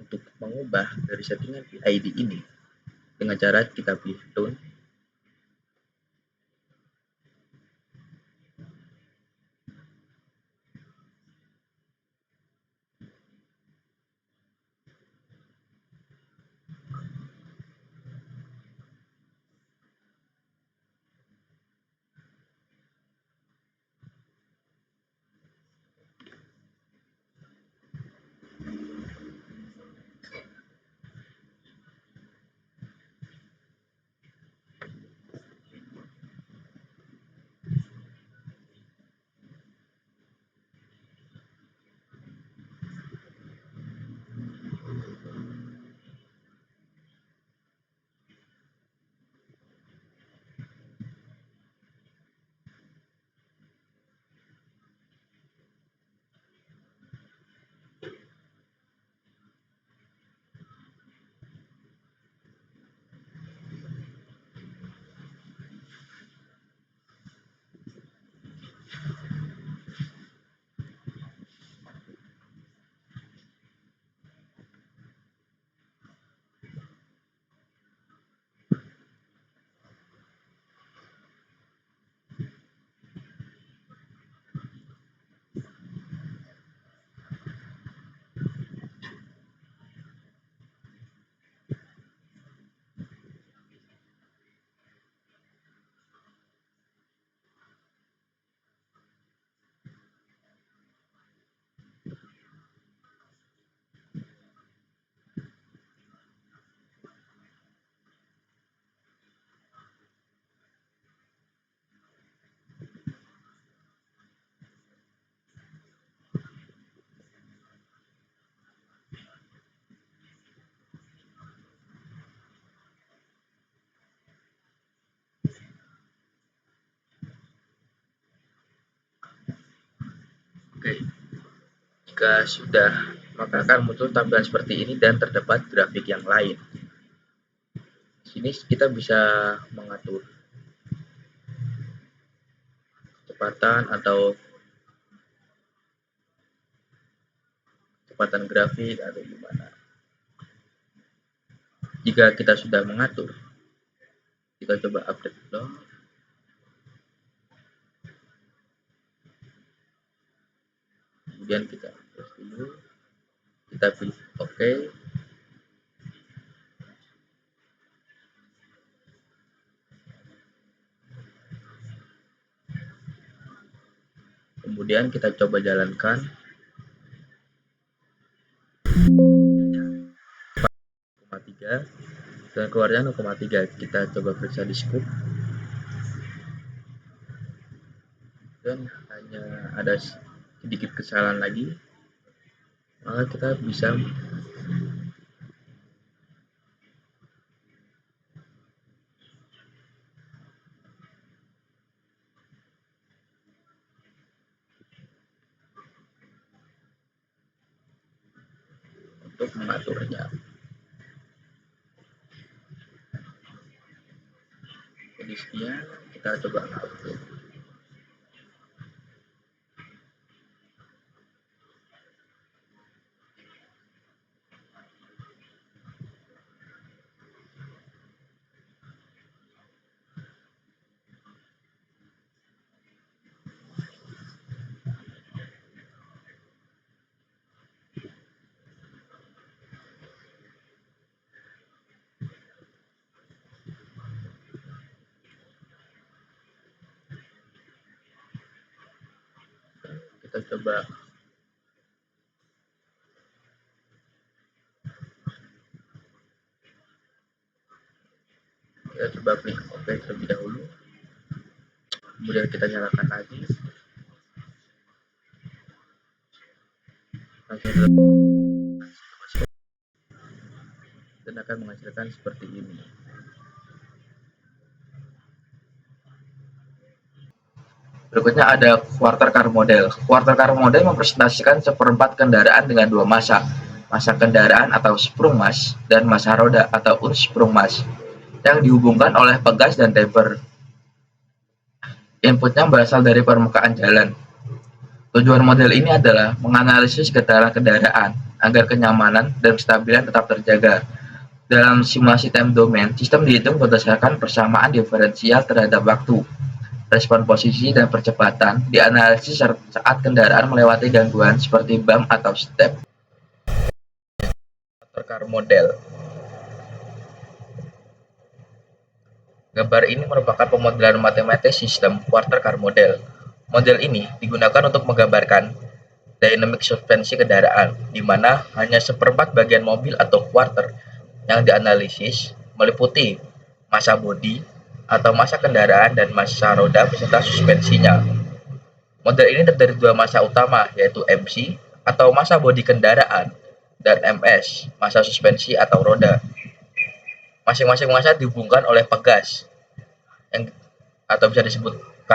untuk mengubah dari settingan PID ini dengan cara kita pilih tone. Oke, jika sudah, maka akan muncul tampilan seperti ini dan terdapat grafik yang lain. Di sini kita bisa mengatur kecepatan atau kecepatan grafik atau gimana. Jika kita sudah mengatur, kita coba update dulu. Kemudian kita close dulu, kita pilih OK. Kemudian kita coba jalankan 0,3 dan keluarnya 0,3. Kita coba periksa di scope dan hanya ada sedikit kesalahan lagi, maka kita bisa untuk mengaturnya. Jadi sekian, kita coba ngatur. Kita coba klik OK terlebih dahulu, kemudian kita nyalakan lagi. Dan akan menghasilkan seperti ini. Berikutnya ada quarter car model. Quarter car model mempresentasikan seperempat kendaraan dengan dua massa kendaraan atau sprungmass dan massa roda atau unsprungmass yang dihubungkan oleh pegas dan taper. Inputnya berasal dari permukaan jalan. Tujuan model ini adalah menganalisis getaran kendaraan agar kenyamanan dan kestabilan tetap terjaga. Dalam simulasi time domain, sistem dihitung berdasarkan persamaan diferensial terhadap waktu, respon posisi, dan percepatan dianalisis saat kendaraan melewati gangguan seperti bump atau step. Car model. Gambar ini merupakan pemodelan matematis sistem quarter car model. Model ini digunakan untuk menggambarkan dynamic suspensi kendaraan, di mana hanya seperempat bagian mobil atau quarter yang dianalisis meliputi massa bodi atau massa kendaraan dan massa roda beserta suspensinya. Model ini terdiri dari dua massa utama, yaitu MC atau massa bodi kendaraan dan MS, massa suspensi atau roda. Masing-masing massa dihubungkan oleh pegas yang atau bisa disebut K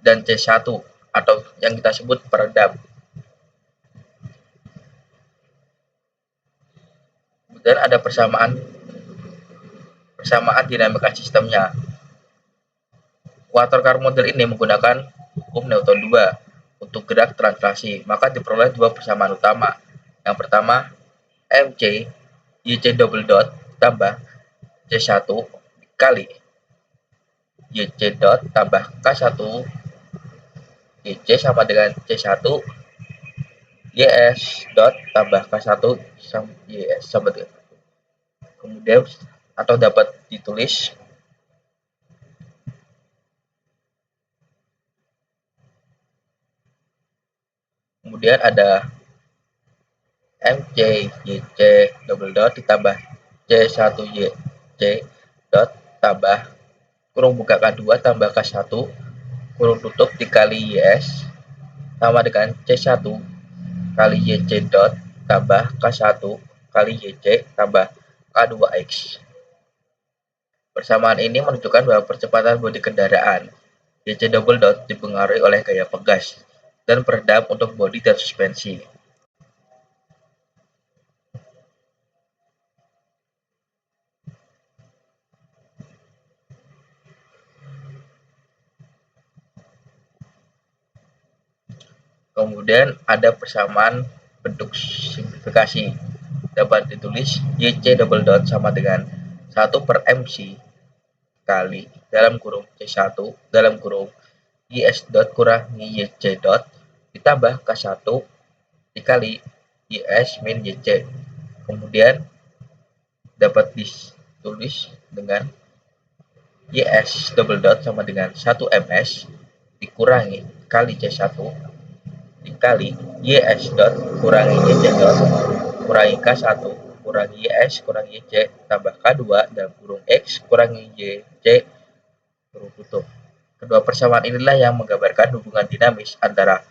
dan C1 atau yang kita sebut peredam. Kemudian ada persamaan dinamika sistemnya. Quarter car model ini menggunakan hukum Newton 2 untuk gerak translasi, maka diperoleh dua persamaan utama. Yang pertama, MC YC double dot tambah C1 kali YC dot tambah K1 YC sama dengan C1 YS dot tambah K1 sama YS sama dengan. Kemudian atau dapat ditulis kemudian ada MC YC double dot ditambah C1 YC dot tambah kurung buka K2 tambah K1 kurung tutup dikali YS sama dengan C1 kali YC dot tambah K1 kali YC tambah K2X. Persamaan ini menunjukkan bahwa percepatan bodi kendaraan YC double dot dipengaruhi oleh gaya pegas dan peredam untuk bodi dan suspensi. Kemudian ada persamaan bentuk simplifikasi. Dapat ditulis YC double dot sama dengan 1 per MC kali dalam kurung C1 dalam kurung YS dot kurangi YC dot ditambah K1 dikali YS min YC. Kemudian dapat ditulis dengan YS double dot sama dengan 1 MS dikurangi kali C1 dikali YS dot kurangi YC dot kurangi K1 kurangi YS kurangi YC tambah K2 dan kurung X kurangi YC kurung tutup. Kedua persamaan inilah yang menggambarkan hubungan dinamis antara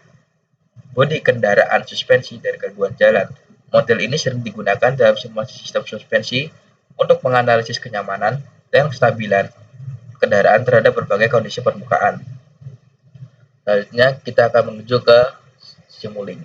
bodi kendaraan, suspensi, dan gangguan jalan. Model ini sering digunakan dalam simulasi sistem suspensi untuk menganalisis kenyamanan dan kestabilan kendaraan terhadap berbagai kondisi permukaan. Selanjutnya kita akan menuju ke Simulink.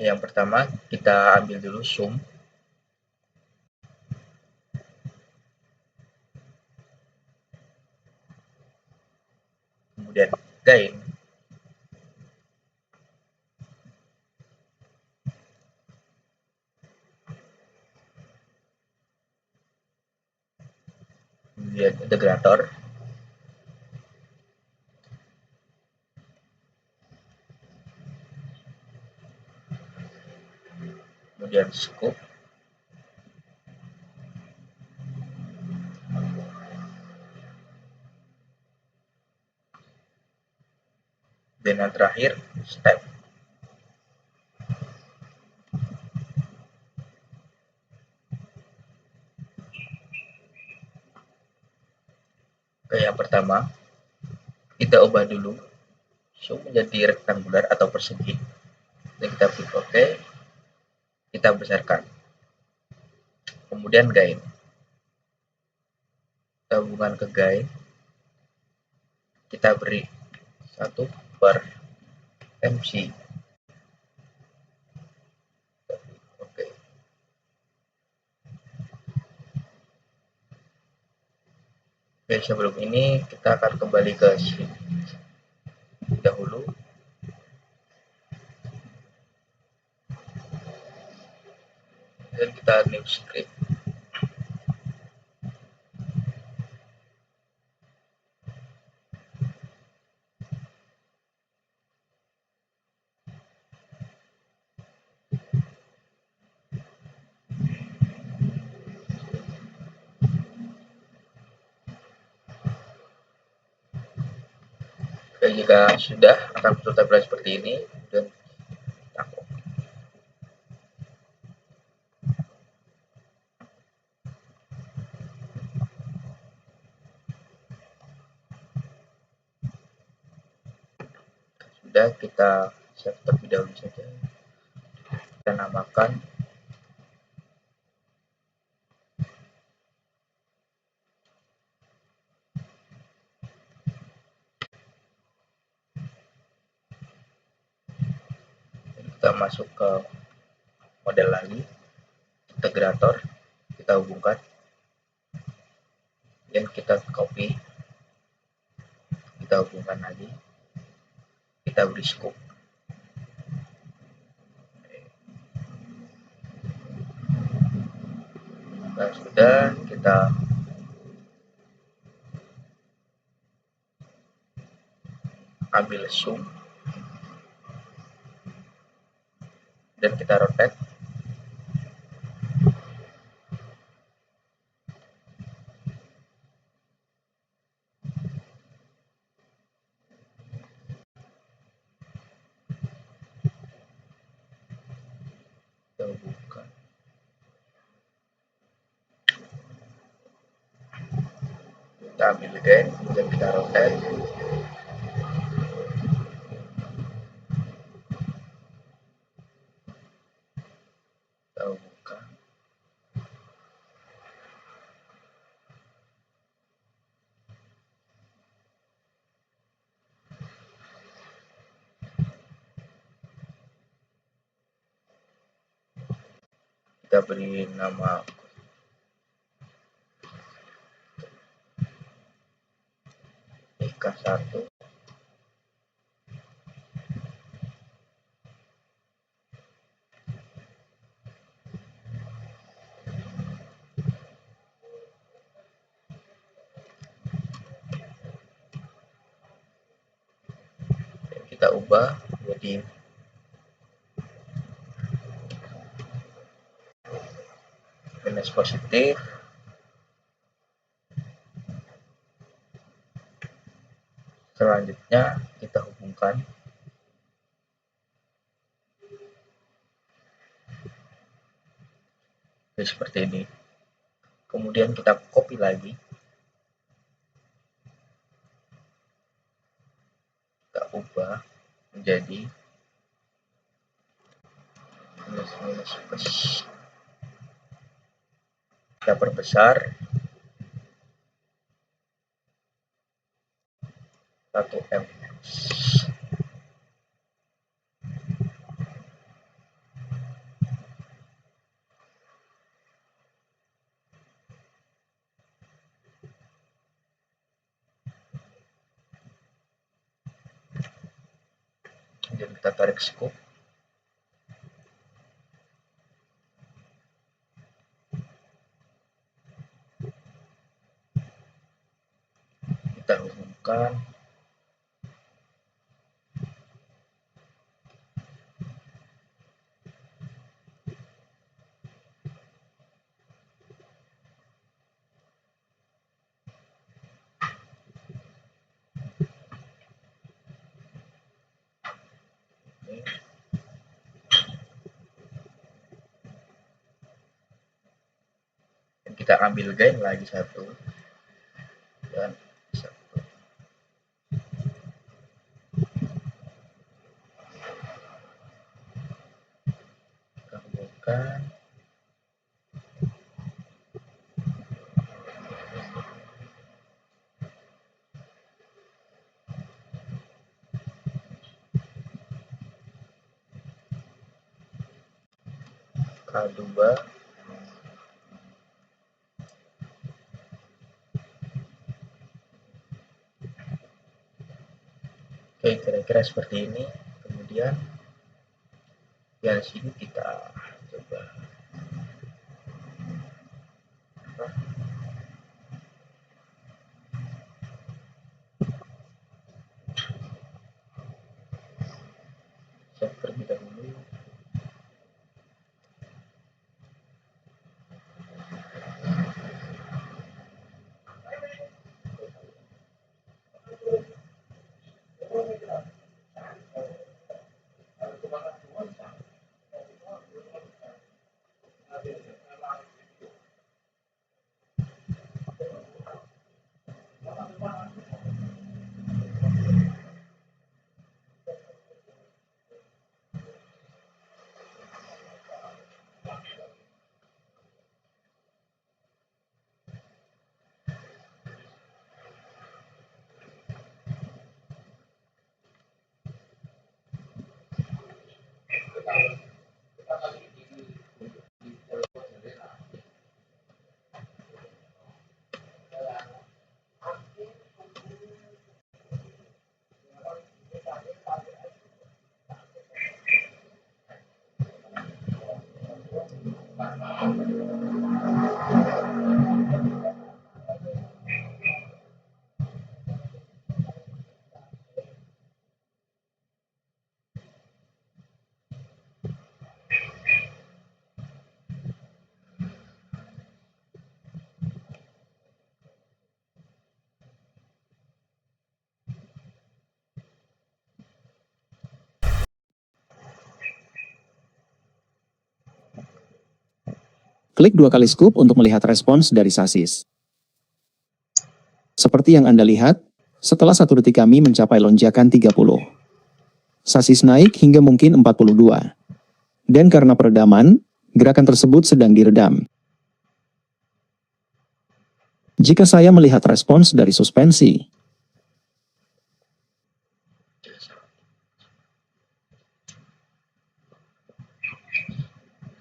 Yang pertama kita ambil dulu zoom. Kemudian gain. kemudian integrator, kemudian scope, dan yang terakhir step. Oke, yang pertama kita ubah dulu zoom menjadi rektangular atau persegi, dan kita klik OK, kita besarkan. Kemudian guide, kita hubungkan ke guide, kita beri 1/MC. Oke. Oke, sebelum ini kita akan kembali ke sini dahulu. Dan kita new script. Oke, jika sudah akan muncul tampilan seperti ini, dan aku. Sudah, kita save terlebih dahulu saja. Kita namakan kita masuk ke model lagi, integrator, kita hubungkan, dan kita copy, kita hubungkan lagi, kita beri scope. Nah, sudah, kita ambil zoom dan kita rotate. Kita hubungkan. Kita ambil again dan kita rotate. Kita hubungkan. Kita beri nama IK1. Kita ubah jadi minus positif. Selanjutnya kita hubungkan. Oke, seperti ini. Kemudian kita copy lagi, kita ubah menjadi minus plus. Kita perbesar 1M. Kemudian kita tarik scope. kita hubungkan. Dan kita ambil gain lagi satu dan satu. Kita hubungkan. K2. Oke, kira-kira seperti ini. Kemudian dari sini kita coba set terlebih dahulu. Klik 2 kali scoop untuk melihat respons dari sasis. Seperti yang Anda lihat, setelah 1 detik kami mencapai lonjakan 30. Sasis naik hingga mungkin 42. Dan karena peredaman, gerakan tersebut sedang diredam. Jika saya melihat respons dari suspensi,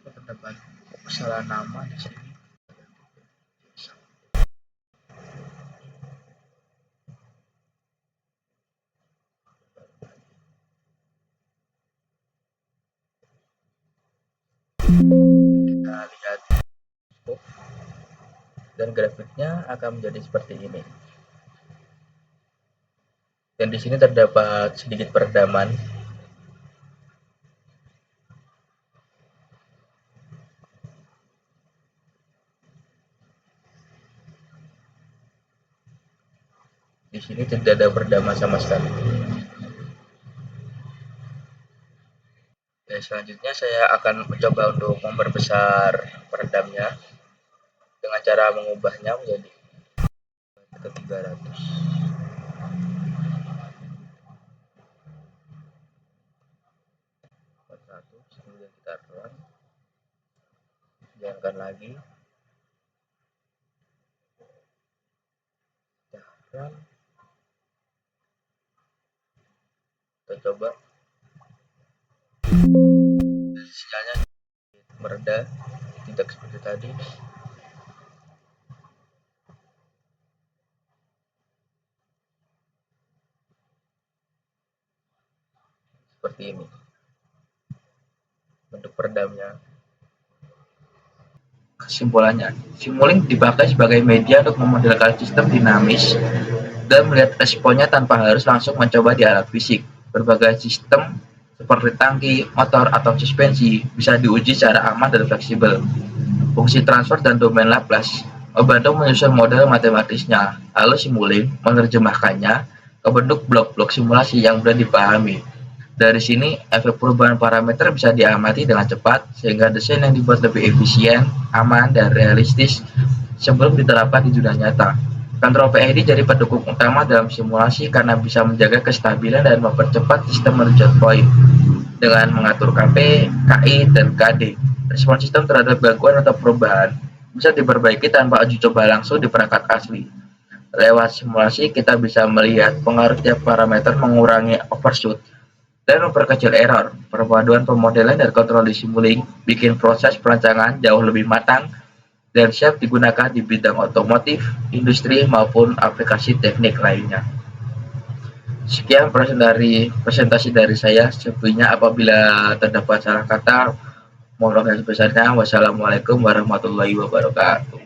terdapat salah nama di sini. Kita lihat dan grafiknya akan menjadi seperti ini. Dan di sini terdapat sedikit peredaman. Di sini tidak ada peredaman sama sekali. Oke, selanjutnya saya akan mencoba untuk memperbesar peredamnya dengan cara mengubahnya menjadi 300. Kemudian kita run, jalankan lagi, kita run, kita coba. Sinyalnya mereda, tidak seperti tadi. Seperti ini bentuk peredamnya. Kesimpulannya, Simulink dipakai sebagai media untuk memodelkan sistem dinamis dan melihat responnya tanpa harus langsung mencoba di alat fisik. Berbagai sistem seperti tangki, motor, atau suspensi bisa diuji secara aman dan fleksibel. Fungsi transfer dan domain Laplace membantu menyusun model matematisnya, lalu Simulink menerjemahkannya ke bentuk blok-blok simulasi yang mudah dipahami. Dari sini, efek perubahan parameter bisa diamati dengan cepat, sehingga desain yang dibuat lebih efisien, aman, dan realistis sebelum diterapkan di dunia nyata. Kontrol PID jadi pendukung utama dalam simulasi karena bisa menjaga kestabilan dan mempercepat sistem menuju point. Dengan mengatur KP, KI, dan KD, respon sistem terhadap gangguan atau perubahan bisa diperbaiki tanpa uji coba langsung di perangkat asli. Lewat simulasi, kita bisa melihat pengaruh tiap parameter mengurangi overshoot dan memperkecil error. Perpaduan pemodelan dan kontrol di Simulink bikin proses perancangan jauh lebih matang dan siap digunakan di bidang otomotif, industri, maupun aplikasi teknik lainnya. Sekian presentasi dari saya. Sebelumnya apabila terdapat salah kata, mohon maaf yang sebesarnya. Wassalamualaikum warahmatullahi wabarakatuh.